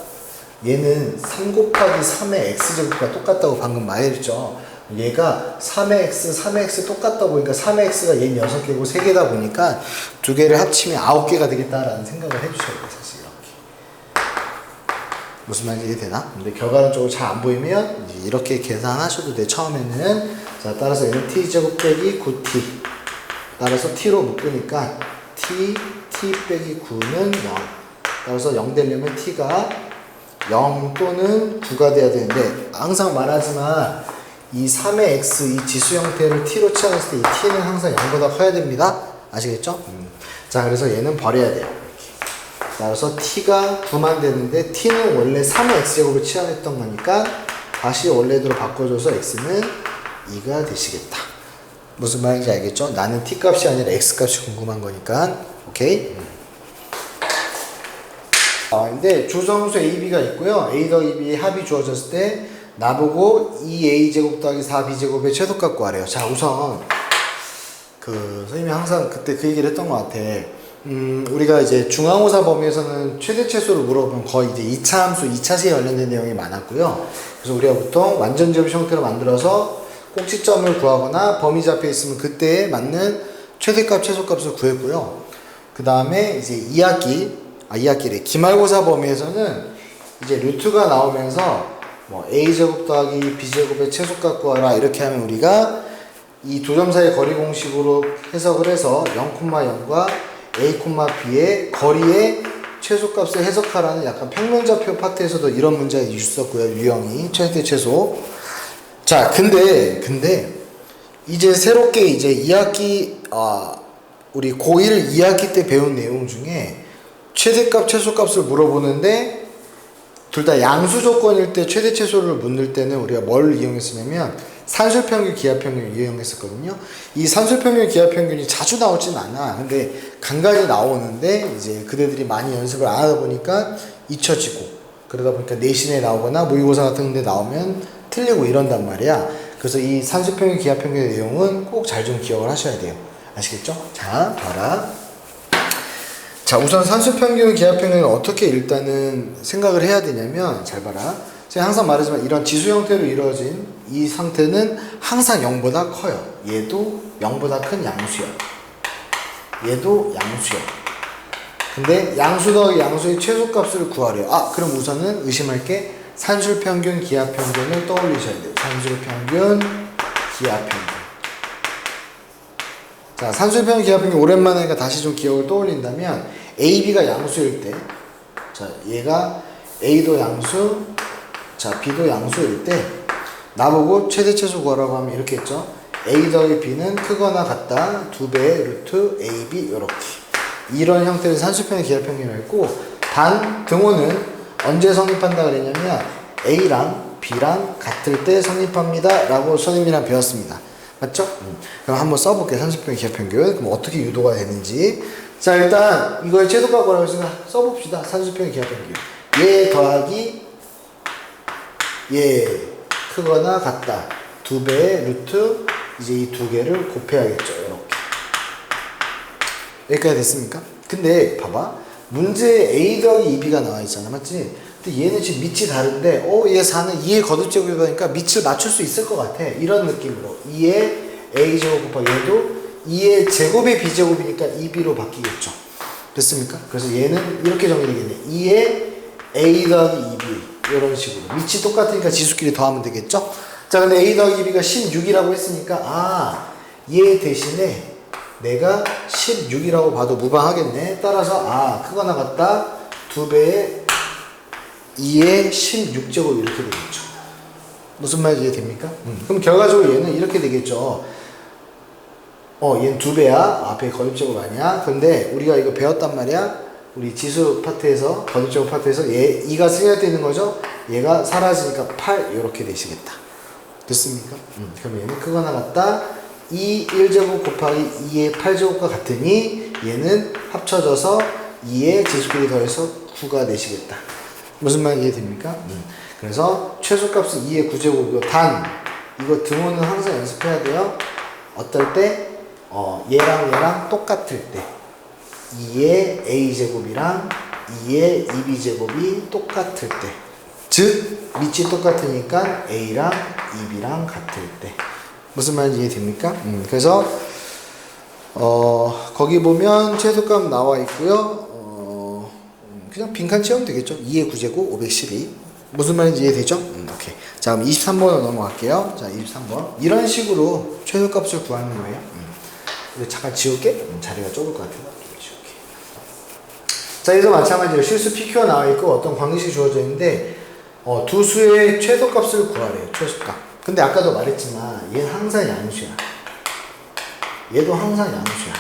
얘는 3 곱하기 3의 x제곱과 똑같다고 방금 말했죠. 얘가 3의 x, 3의 x 똑같다 보니까 3의 x가 얘는 6개고 3개다 보니까 두 개를 합치면 9개가 되겠다라는 생각을 해주셔야 돼요. 사실 이렇게. 무슨 말인지 이해되나? 근데 결과론적으로 잘 안 보이면 이제 이렇게 계산하셔도 돼. 처음에는. 자, 따라서 얘는 t제곱 빼기 9t. 따라서 t로 묶으니까 t 빼기 9는 0. 따라서 0 되려면 t가 0 또는 9가 돼야 되는데, 항상 말하지만 이 3의 x, 이 지수 형태를 t로 치환했을 때 이 t는 항상 0보다 커야 됩니다. 아시겠죠? 자, 그래서 얘는 버려야 돼요. 이렇게. 따라서 t가 9만 되는데 t는 원래 3의 x제곱을 치환했던 거니까 다시 원래대로 바꿔줘서 x는 2가 되시겠다. 무슨 말인지 알겠죠? 나는 t 값이 아니라 x 값이 궁금한 거니까. 오케이? 근데 조정수 AB가 있고요. A 더하기 B의 합이 주어졌을 때 나보고 2A제곱 더하기 4B제곱의 최소값 구하래요. 자, 우선 선생님이 항상 그때 그 얘기를 했던 것 같아. 우리가 이제 중앙호사 범위에서는 최대 최소를 물어보면 거의 이제 2차 함수, 2차시에 관련된 내용이 많았고요. 그래서 우리가 보통 완전제곱 형태로 만들어서 꼭지점을 구하거나 범위 잡혀 있으면 그때에 맞는 최대값, 최소값을 구했고요. 그 다음에 이제 2학기래. 기말고사 범위에서는 이제 루트가 나오면서 뭐 A제곱 더하기 B제곱의 최소값 구하라 이렇게 하면 우리가 이 두 점 사이 거리 공식으로 해석을 해서 0,0과 A, B의 거리의 최소값을 해석하라는 약간 평면좌표 파트에서도 이런 문제가 있었고요. 유형이 최대 최소. 자, 근데 이제 새롭게 이제 2학기 우리 고1 2학기 때 배운 내용 중에 최대값, 최소값을 물어보는데 둘 다 양수 조건일 때 최대 최소를 묻는 때는 우리가 뭘 이용했으냐면 산술평균, 기하평균을 이용했었거든요. 이 산술평균, 기하평균이 자주 나오진 않아. 근데 간간히 나오는데 이제 그대들이 많이 연습을 안 하다 보니까 잊혀지고 그러다 보니까 내신에 나오거나 모의고사 같은 데 나오면 틀리고 이런단 말이야. 그래서 이 산술평균, 기하평균의 내용은 꼭 잘 좀 기억을 하셔야 돼요. 아시겠죠? 자, 봐라. 자, 우선 산술평균, 기하평균을 어떻게 일단은 생각을 해야 되냐면 잘 봐라. 제가 항상 말하지만 이런 지수 형태로 이루어진 이 상태는 항상 0보다 커요. 얘도 0보다 큰 양수야. 얘도 양수야. 근데 양수 더하기 양수의 최소값을 구하래요. 그럼 우선은 의심할 게 산술평균, 기하평균을 떠올리셔야 돼요. 산술평균, 기하평균. 자, 산술평균, 기하평균 오랜만에 하니까 다시 좀 기억을 떠올린다면 AB가 양수일 때, 자, 얘가 A도 양수, 자, B도 양수일 때 나보고 최대 최소 구하라고 하면 이렇게 했죠. A 더하기 B는 크거나 같다 2배의 루트 AB 이렇게 이런 형태의 산술평균, 기하평균을 했고 단 등호는 언제 성립한다 그랬냐면 A랑 B랑 같을 때 성립합니다 라고 선생님이랑 배웠습니다. 맞죠? 그럼 한번 써볼게요. 산술평균, 기하평균. 그럼 어떻게 유도가 되는지. 자, 일단 이거의 최소값 구하라고 했으니까 써봅시다. 산술평균, 기하평균. 얘 더하기 얘 크거나 같다 2배의 루트 이제 이 두 개를 곱해야겠죠. 이렇게 여기까지 됐습니까? 근데 봐봐 문제에 A 더하기 2B가 나와 있잖아. 맞지? 근데 얘는 지금 밑이 다른데 얘 4는 2의 거듭제곱이니까 밑을 맞출 수 있을 것 같아. 이런 느낌으로 2의 A제곱 곱하기 얘도 2의 제곱의 B제곱이니까 2B로 바뀌겠죠. 됐습니까? 그래서 얘는 이렇게 정리되겠네. 2의 A 더하기 2B 이런 식으로 밑이 똑같으니까 지수끼리 더하면 되겠죠. 자, 근데 A 더하기 B가 16이라고 했으니까 얘 대신에 내가 16이라고 봐도 무방하겠네. 따라서 크거나 같다 2배의 2의 16제곱 이렇게 되겠죠. 무슨 말인지 이해됩니까? 그럼 결과적으로 얘는 이렇게 되겠죠. 얘는 2배야. 앞에 거듭제곱 아니야. 근데 우리가 이거 배웠단 말이야. 우리 지수 파트에서 거듭제곱 파트에서 얘 2가 승리할 있는 거죠. 얘가 사라지니까 8 이렇게 되시겠다. 됐습니까? 그럼 얘는 크거나 같다 2 1제곱 곱하기 2의 8제곱과 같으니 얘는 합쳐져서 2의 지수끼리 더해서 9가 되시겠다. 무슨 말인지 이해됩니까? 그래서 최소값은 2의 9제곱이고 단 이거 등호는 항상 연습해야 돼요. 어떨 때? 얘랑 똑같을 때 2의 A제곱이랑 2의 2B제곱이 똑같을 때 즉 밑이 똑같으니까 A랑 2B랑 같을 때 무슨 말인지 이해됩니까? 그래서 거기 보면 최소값 나와 있고요. 그냥 빈칸 채우면 되겠죠. 2의 9제곱 512 무슨 말인지 이해되죠? 오케이. 자, 그럼 23번으로 넘어갈게요. 자, 23번 이런 식으로 최소값을 구하는 거예요. 근데 잠깐 지울게. 자리가 좁을 것 같아요. 지울게. 자, 여기서 마찬가지로 실수 PQ가 나와 있고 어떤 관계식이 주어져 있는데 두 수의 최소값을 구하래요. 최소값. 근데 아까도 말했지만 얘는 항상 양수야. 얘도 항상 양수야.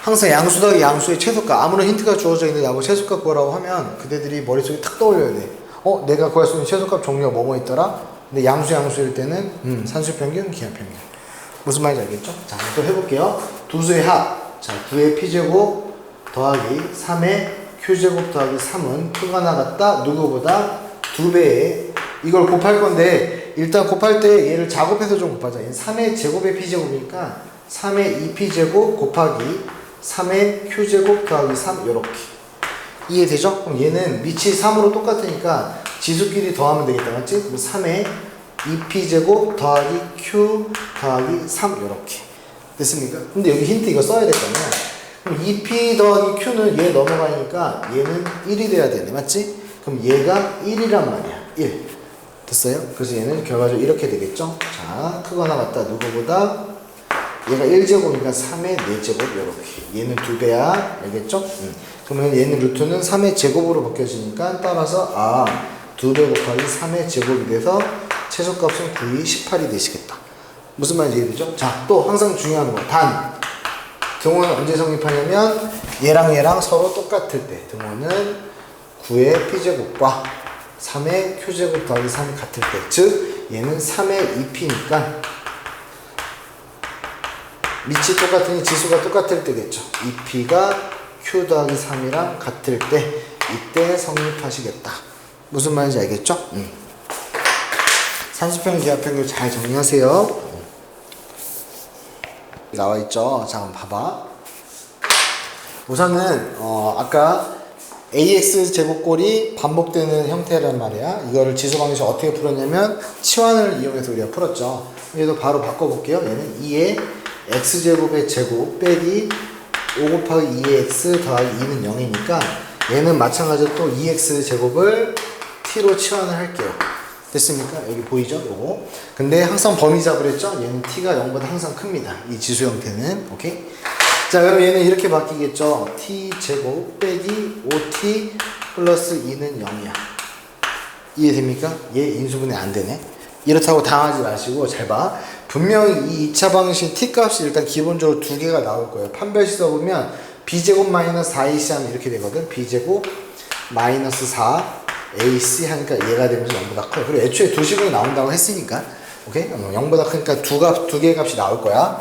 항상 양수 더하기 양수의 최소값. 아무런 힌트가 주어져 있는데 나보고 최소값 구하라고 하면 그대들이 머릿속에 탁 떠올려야 돼. 내가 구할 수 있는 최소값 종류가 뭐뭐 있더라? 근데 양수일 때는 산술평균, 기하평균. 무슨 말인지 알겠죠? 자, 또 해볼게요. 두 수의 합. 자, 9의 P제곱 더하기 3의 Q제곱 더하기 3은 Q가 나갔다. 누구보다 2배에 이걸 곱할 건데 일단 곱할 때 얘를 작업해서 좀 곱하자. 얘는 3의 제곱의 P제곱이니까 3의 2P제곱 곱하기 3의 Q제곱 더하기 3 요렇게 이해되죠? 그럼 얘는 밑이 3으로 똑같으니까 지수끼리 더하면 되겠다. 맞지? 그럼 3의 2P제곱 더하기 Q 더하기 3 요렇게 됐습니까? 근데 여기 힌트 이거 써야 될 거 아니야. 그럼 2P 더하기 Q는 얘 넘어가니까 얘는 1이 돼야 되네. 맞지? 그럼 얘가 1이란 말이야. 1 됐어요? 그래서 얘는 결과적으로 이렇게 되겠죠? 자, 크거나 같다. 누구보다 얘가 1제곱이니까 3의 4제곱 이렇게 얘는 2배야. 알겠죠? 그러면 얘는 루트는 3의 제곱으로 바뀌어지니까 따라서 2배 곱하기 3의 제곱이 돼서 최소값은 9이 18이 되시겠다. 무슨 말인지 이해되죠? 자, 또 항상 중요한 거 단 등호는 언제 성립하냐면 얘랑 서로 똑같을 때 등호는 9의 P제곱과 3의 Q제곱 더하기 3이 같을 때 즉 얘는 3의 2P니까 밑이 똑같으니 지수가 똑같을 때겠죠. 2P가 Q 더하기 3이랑 같을 때 이때 성립하시겠다. 무슨 말인지 알겠죠? 30평 기하평균 잘 정리하세요. 나와있죠? 자, 한번 봐봐. 우선은 아까 AX 제곱꼴이 반복되는 형태란 말이야. 이거를 지수 방정식 어떻게 풀었냐면 치환을 이용해서 우리가 풀었죠. 얘도 바로 바꿔볼게요. 얘는 2의 x제곱의 제곱 빼기 5 곱하기 2의 x 더하기 2는 0이니까 얘는 마찬가지로 또 2x 제곱을 t로 치환을 할게요. 됐습니까? 여기 보이죠? 요거. 근데 항상 범위 잡으랬죠? 얘는 t가 0보다 항상 큽니다. 이 지수 형태는. 오케이? 자, 그럼 얘는 이렇게 바뀌겠죠? t 제곱 빼기 5t 플러스 2는 0이야. 이해됩니까? 얘 인수분해 안 되네. 이렇다고 당하지 마시고 잘 봐. 분명히 이 2차 방식 t값이 일단 기본적으로 두 개가 나올 거예요. 판별식 써보면 b제곱 마이너스 4ac 하면 이렇게 되거든. b제곱 마이너스 4 ac 하니까 얘가 되면서 0보다 커요. 그리고 애초에 두 식으로 나온다고 했으니까 오케이? 0보다 크니까 두 개의 값이 나올 거야.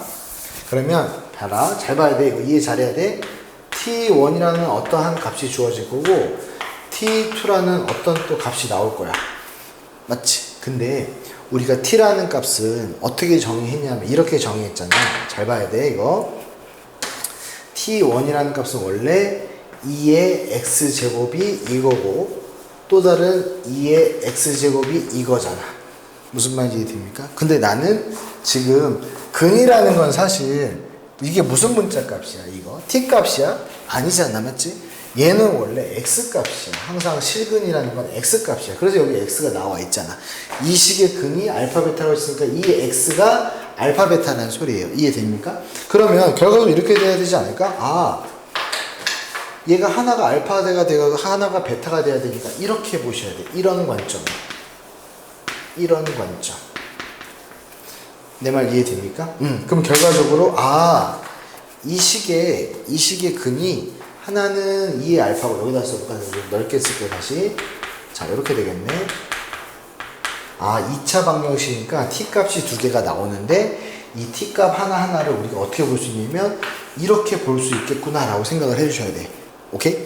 그러면 봐라. 잘 봐야 돼. 이거 이해 잘해야 돼. t1이라는 어떠한 값이 주어질 거고 t2라는 어떤 또 값이 나올 거야. 맞지? 근데 우리가 t라는 값은 어떻게 정의했냐면 이렇게 정의했잖아. 잘 봐야 돼. 이거 t1이라는 값은 원래 2의 x제곱이 이거고 또 다른 2의 x제곱이 이거잖아. 무슨 말인지 이해됩니까? 근데 나는 지금 근이라는 건 사실 이게 무슨 문자 값이야 이거? t 값이야? 아니잖아. 맞지? 얘는 원래 x 값이야. 항상 실근이라는 건 x 값이야. 그래서 여기 x가 나와 있잖아. 이 식의 근이 알파 베타라고 했으니까 이 x가 알파 베타라는 소리예요. 이해됩니까? 그러면 결과도 이렇게 돼야 되지 않을까? 얘가 하나가 알파가 되고 하나가 베타가 돼야 되니까 이렇게 보셔야 돼. 이런 관점. 이런 관점. 내 말 이해됩니까? 그럼 결과적으로 이 식의 근이 하나는 2의 알파고 여기다 써볼까? 넓게 쓸게 다시. 자, 이렇게 되겠네. 2차 방정식이니까 t 값이 두 개가 나오는데 이 t 값 하나하나를 우리가 어떻게 볼 수 있냐면 이렇게 볼 수 있겠구나 라고 생각을 해주셔야 돼. 오케이?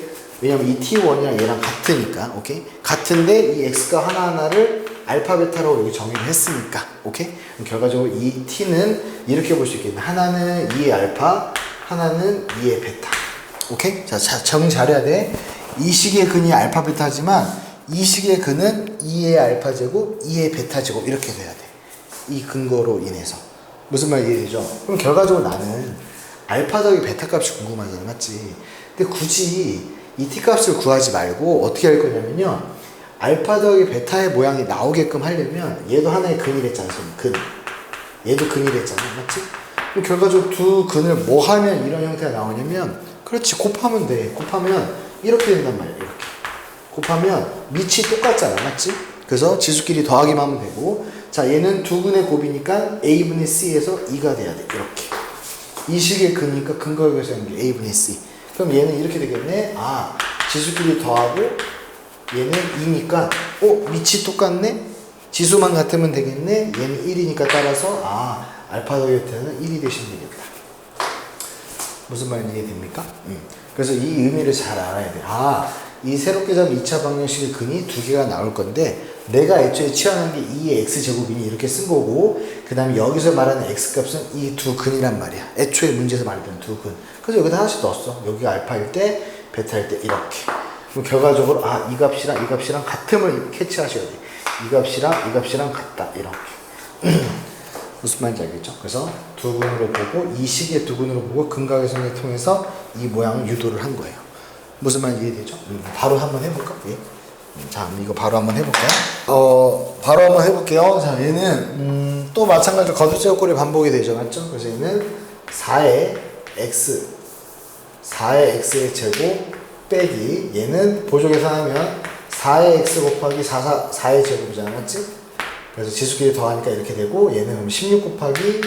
왜냐면 이 t1이랑 얘랑 같으니까. 오케이? 같은데 이 x값 하나하나를 알파 베타로 여기 정의를 했으니까. 오케이? 그럼 결과적으로 이 t는 이렇게 볼 수 있겠네. 하나는 2의 알파, 하나는 2의 베타. 오케이? 자, 정의 잘해야 돼. 이 식의 근이 알파 베타지만 이 식의 근은 2의 알파 제곱, 2의 베타 제곱 이렇게 돼야 돼. 이 근거로 인해서. 무슨 말 이해되죠? 그럼 결과적으로 나는 알파 더하기 베타 값이 궁금하잖아. 맞지? 근데 굳이 이 t 값을 구하지 말고 어떻게 할 거냐면요. 알파 더하기 베타의 모양이 나오게끔 하려면 얘도 하나의 근이랬잖아. 근. 얘도 근이랬잖아. 맞지? 그럼 결과적으로 두 근을 뭐 하면 이런 형태가 나오냐면 그렇지. 곱하면 돼. 곱하면 이렇게 된단 말이야. 이렇게. 곱하면 밑이 똑같잖아. 맞지? 그래서 지수끼리 더하기만 하면 되고 자, 얘는 두 근의 곱이니까 a분의 c에서 2가 돼야 돼. 이렇게. 이 식의 근이니까 근거역에서 연결 a분의 c. 그럼 얘는 이렇게 되겠네. 지수끼리 더하고 얘는 2니까 밑이 똑같네? 지수만 같으면 되겠네? 얘는 1이니까 따라서 알파 더하기 베타는 1이 되시면 되겠다. 무슨 말인지 이해됩니까? 그래서 이 의미를 잘 알아야 돼. 아, 이 새롭게 잡은 2차 방정식의 근이 두 개가 나올 건데 내가 애초에 취하는 게 2의 x제곱이니 이렇게 쓴 거고 그 다음에 여기서 말하는 x값은 이 두 근이란 말이야. 애초에 문제에서 말했던 두 근. 그래서 여기다 하나씩 넣었어. 여기가 알파일 때 베타일 때 이렇게. 그럼 결과적으로 아, 이 값이랑 이 값이랑 같음을 캐치하셔야 돼. 이 값이랑 이 값이랑 같다. 이렇게. 무슨 말인지 알겠죠? 그래서 두 근으로 보고 이 식의 두 근으로 보고 근각의 통해서 이 모양을 유도를 한 거예요. 무슨 말인지 이해되죠? 바로 한번 해볼까? 예. 자, 이거 바로 한번 해볼까요? 바로 한번 해볼게요. 자, 얘는 또 마찬가지로 거듭제곱꼴이 반복이 되죠, 맞죠? 그래서 얘는 4의 x의 제곱 빼기 얘는 보조 계산하면 4의 x 곱하기 4의 제곱이잖아, 맞지? 그래서 지수끼리 더하니까 이렇게 되고 얘는 그럼 16 곱하기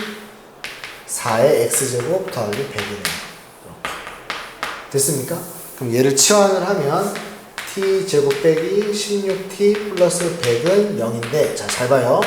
4의 x제곱 더하기 100이네요. 됐습니까? 그럼 얘를 치환을 하면 t제곱 빼기 16t 플러스 100은 0인데 자, 잘 봐요.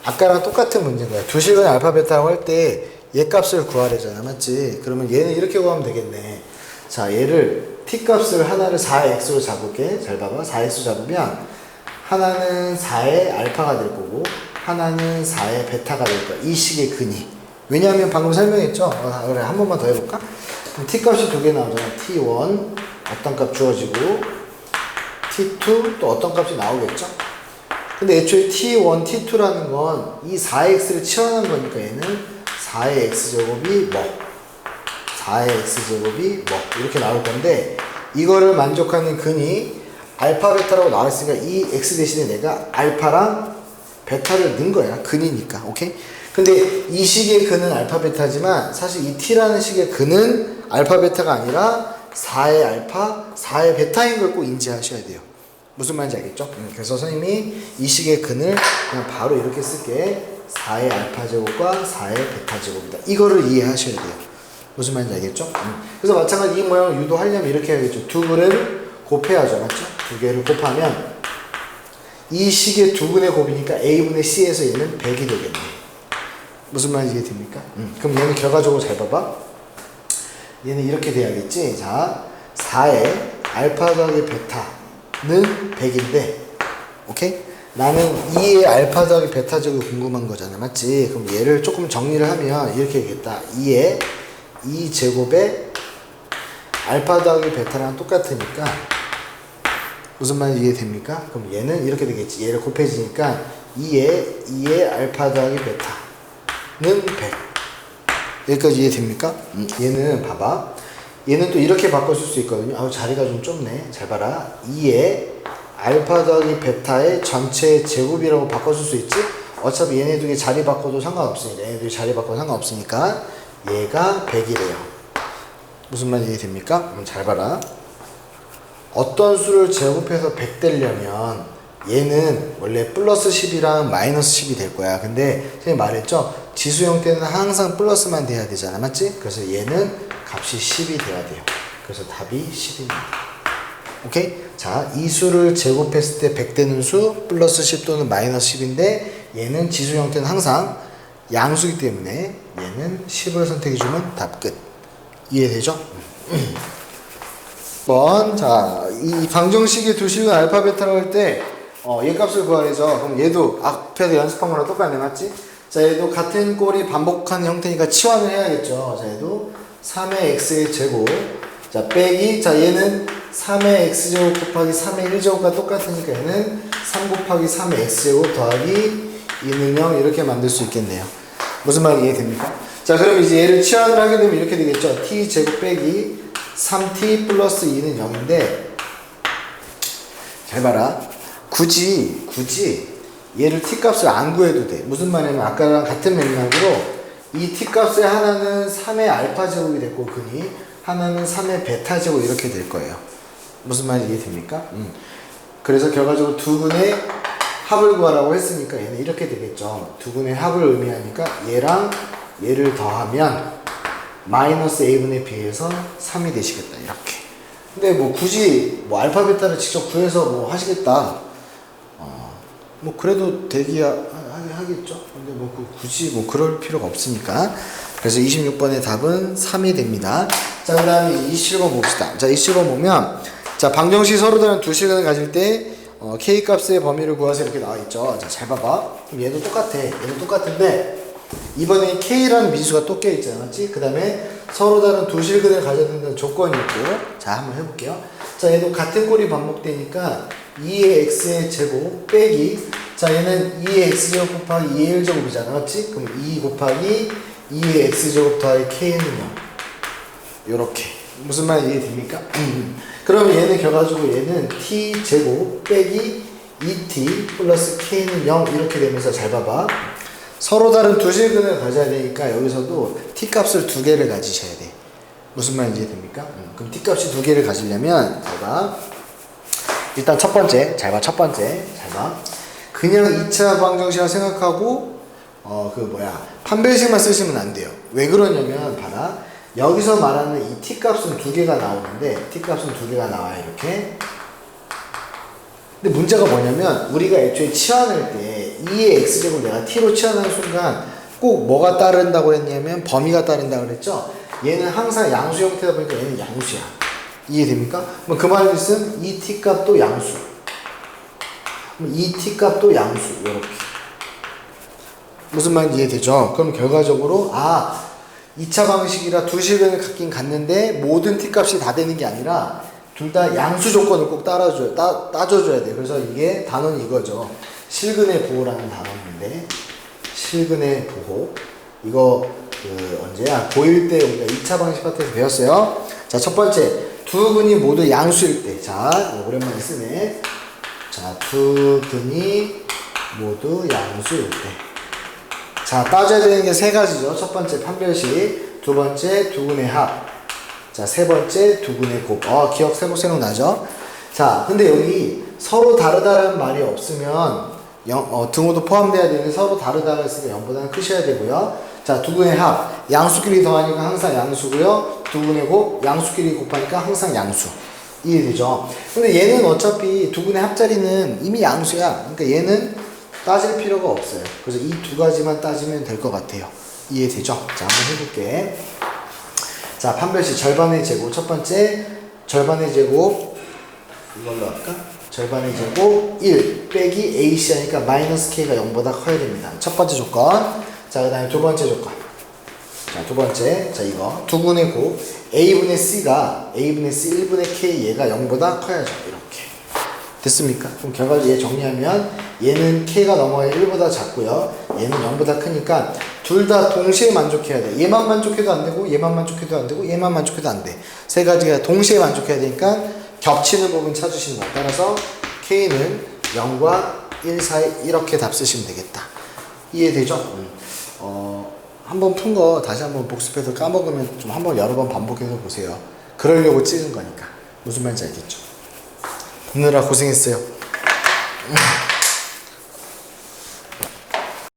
아까랑 똑같은 문제인 거야. 두 식은 알파 베타라고 할 때 얘 값을 구하래잖아, 맞지? 그러면 얘는 이렇게 구하면 되겠네. 자, 얘를 t 값을 하나를 4의 x로 잡을게. 잘 봐봐. 4x 잡으면 하나는 4의 알파가 될 거고 하나는 4의 베타가 될 거야. 이 식의 근이. 왜냐하면 방금 설명했죠? 그래, 한 번만 더 해볼까? 그럼 t값이 두 개 나오잖아. t1 어떤 값 주어지고 t2 또 어떤 값이 나오겠죠? 근데 애초에 t1, t2라는 건 이 4x를 치환한 거니까 얘는 4의 x제곱이 뭐 4의 x제곱이 뭐 이렇게 나올 건데 이거를 만족하는 근이 알파 베타라고 나왔으니까 이 x 대신에 내가 알파랑 베타를 넣은 거야. 근이니까. 오케이? 근데 이 식의 근은 알파 베타지만 사실 이 t라는 식의 근은 알파 베타가 아니라 4의 알파, 4의 베타인 걸 꼭 인지하셔야 돼요. 무슨 말인지 알겠죠? 그래서 선생님이 이 식의 근을 그냥 바로 이렇게 쓸게. 4의 알파 제곱과 4의 베타 제곱이다. 이거를 이해하셔야 돼요. 무슨 말인지 알겠죠? 그래서 마찬가지 이 모양을 유도하려면 이렇게 해야겠죠. 두 근을 곱해야죠. 맞죠? 두 개를 곱하면 이 식의 두 근의 곱이니까 a분의 c에서 얘는 100이 되겠네. 무슨 말인지 이해됩니까? 그럼 얘는 결과적으로 잘 봐봐. 얘는 이렇게 돼야겠지. 자, 4의 알파 더하기 베타는 100인데 오케이? 나는 2의 알파 더하기 베타 제곱이 궁금한 거잖아, 맞지? 그럼 얘를 조금 정리를 하면 이렇게 되겠다. 2의 2제곱에 알파 더하기 베타랑 똑같으니까 무슨 말인지 이해됩니까? 그럼 얘는 이렇게 되겠지. 얘를 곱해지니까 2의 알파 더하기 베타는 100. 여기까지 이해됩니까? 얘는 봐봐. 얘는 또 이렇게 바꿔줄 수 있거든요. 아우, 자리가 좀 좁네. 잘 봐라. 2의 알파 더하기 베타의 전체 제곱이라고 바꿔줄 수 있지? 어차피 얘네 두 개 자리 바꿔도 상관없으니까. 얘네 두 개 자리 바꿔도 상관없으니까 얘가 100이래요. 무슨 말인지 이해됩니까? 그럼 잘 봐라. 어떤 수를 제곱해서 100 되려면 얘는 원래 플러스 10이랑 마이너스 10이 될 거야. 근데 선생님 말했죠? 지수 형태는 항상 플러스만 돼야 되잖아, 맞지? 그래서 얘는 값이 10이 돼야 돼요. 그래서 답이 10입니다. 오케이? 자, 이 수를 제곱했을 때 100 되는 수 플러스 10 또는 마이너스 10인데 얘는 지수 형태는 항상 양수이기 때문에 얘는 10을 선택해주면 답 끝. 이해되죠? 자, 이 방정식의 두 식은 알파 베타라고 할 때 얘 값을 구하래죠. 그럼 얘도 앞에서 연습한 거랑 똑같네, 맞지? 자, 얘도 같은 꼴이 반복하는 형태니까 치환을 해야겠죠. 자, 얘도 3의 x의 제곱. 자, 빼기. 자, 얘는 3의 x제곱 곱하기 3의 1제곱과 똑같으니까 얘는 3 곱하기 3의 x제곱 더하기 2는 0 이렇게 만들 수 있겠네요. 무슨 말인지 이해됩니까? 자, 그럼 이제 얘를 치환을 하게 되면 이렇게 되겠죠. t제곱 빼기 3t 플러스 2는 0인데 잘 봐라. 굳이 얘를 t값을 안 구해도 돼. 무슨 말이냐면 아까랑 같은 맥락으로 이 t값의 하나는 3의 알파 제곱이 됐고 근이 하나는 3의 베타 제곱 이렇게 될 거예요. 무슨 말인지 이해됩니까? 그래서 결과적으로 두 근의 합을 구하라고 했으니까 얘는 이렇게 되겠죠. 두 근의 합을 의미하니까 얘랑 얘를 더하면 마이너스 a분의 b에서 3이 되시겠다. 이렇게. 근데 뭐 굳이 뭐 알파 베타를 직접 구해서 뭐 하시겠다. 뭐 그래도 되기야 하겠죠. 근데 뭐 굳이 뭐 그럴 필요가 없으니까. 그래서 26번의 답은 3이 됩니다. 자, 그 다음에 27번 봅시다. 자, 27번 보면, 자, 방정식 서로 다른 두 실근을 가질 때, K 값의 범위를 구하세요. 이렇게 나와있죠. 자, 잘 봐봐. 그럼 얘도 똑같아. 얘도 똑같은데, 이번에 K라는 미수가 또 껴있잖아. 맞지? 그 다음에 서로 다른 두 실근을 가져야 된다는 조건이 있고, 자, 한번 해볼게요. 자, 얘도 같은 꼴이 반복되니까, 2의 x의 제곱 빼기, 자, 얘는 2의 x제곱 곱하기 2의 1제곱이잖아. 맞지? 그럼 2 곱하기 2의 x제곱 더하기 k는 0. 요렇게. 무슨 말인지 이해됩니까? 그러면 얘는 결과적으로 얘는 t제곱 빼기 2t 플러스 k는 0 이렇게 되면서 잘 봐봐. 서로 다른 두 실근을 가져야 되니까 여기서도 t값을 두 개를 가지셔야 돼. 무슨 말인지 이해됩니까? 그럼 t값이 두 개를 가지려면 잘 봐. 일단 첫 번째, 잘 봐. 첫 번째, 잘 봐. 그냥 2차 방정식을 생각하고 판별식만 쓰시면 안 돼요. 왜 그러냐면 봐라. 여기서 말하는 이 t값은 두 개가 나오는데 t값은 두 개가 나와요. 이렇게. 근데 문제가 뭐냐면 우리가 애초에 치환할 때 2의 x제곱 내가 t로 치환하는 순간 꼭 뭐가 따른다고 했냐면 범위가 따른다고 그랬죠. 얘는 항상 양수 형태다 보니까 얘는 양수야. 이해됩니까? 그 말의 뜻은 이 t값도 양수, 이 t값도 양수. 이렇게. 무슨 말인지 이해되죠? 그럼 결과적으로 2차 방식이라 두 실근을 갖긴 갖는데 모든 t값이 다 되는 게 아니라 둘 다 양수 조건을 꼭 따져줘야 돼. 그래서 이게 단어는 이거죠. 실근의 보호라는 단어인데, 실근의 보호. 이거 언제야? 고1 때 우리가 2차 방식 파트에서 배웠어요. 자, 첫 번째, 두 근이 모두 양수일 때. 자, 오랜만에 쓰네. 자, 두 근이 모두 양수일 때. 자, 따져야 되는 게 세 가지죠. 첫 번째, 판별식. 두 번째, 두 근의 합. 자, 세 번째, 두 근의 곱. 기억 생각나죠? 자, 근데 여기 서로 다르다는 말이 없으면 등호도 포함돼야 되는데 서로 다르다가 있으니까 0보다는 크셔야 되고요. 자, 두 근의 합. 양수끼리 더하니까 항상 양수고요. 두 근의 곱. 양수끼리 곱하니까 항상 양수. 이해되죠? 근데 얘는 어차피 두 근의 합자리는 이미 양수야. 그러니까 얘는 따질 필요가 없어요. 그래서 이 두 가지만 따지면 될 것 같아요. 이해되죠? 자, 한번 해볼게. 자, 판별식 절반의 제곱. 첫 번째, 절반의 제곱. 이걸로 할까? 절반의 제곱 1 빼기 AC 하니까 마이너스 K가 0보다 커야 됩니다. 첫 번째 조건. 자, 그 다음에 두 번째 조건. 자, 두 번째. 자, 이거. 두 분의 곱. A분의 C가 A분의 C 1분의 K 얘가 0보다 커야죠. 이렇게. 됐습니까? 그럼 결과적으로 얘 정리하면 얘는 K가 넘어야 1보다 작고요. 얘는 0보다 크니까 둘 다 동시에 만족해야 돼. 얘만 만족해도 안 되고 얘만 만족해도 안 되고 얘만 만족해도 안 돼. 세 가지가 동시에 만족해야 되니까 겹치는 부분 찾으시는 거야. 따라서 K는 0과 1 사이 이렇게 답 쓰시면 되겠다. 이해되죠? 한번 푼 거 다시 한번 복습해서 까먹으면 좀 한번 여러 번 반복해서 보세요. 그러려고 찍은 거니까. 무슨 말인지 알겠죠? 보느라 고생했어요.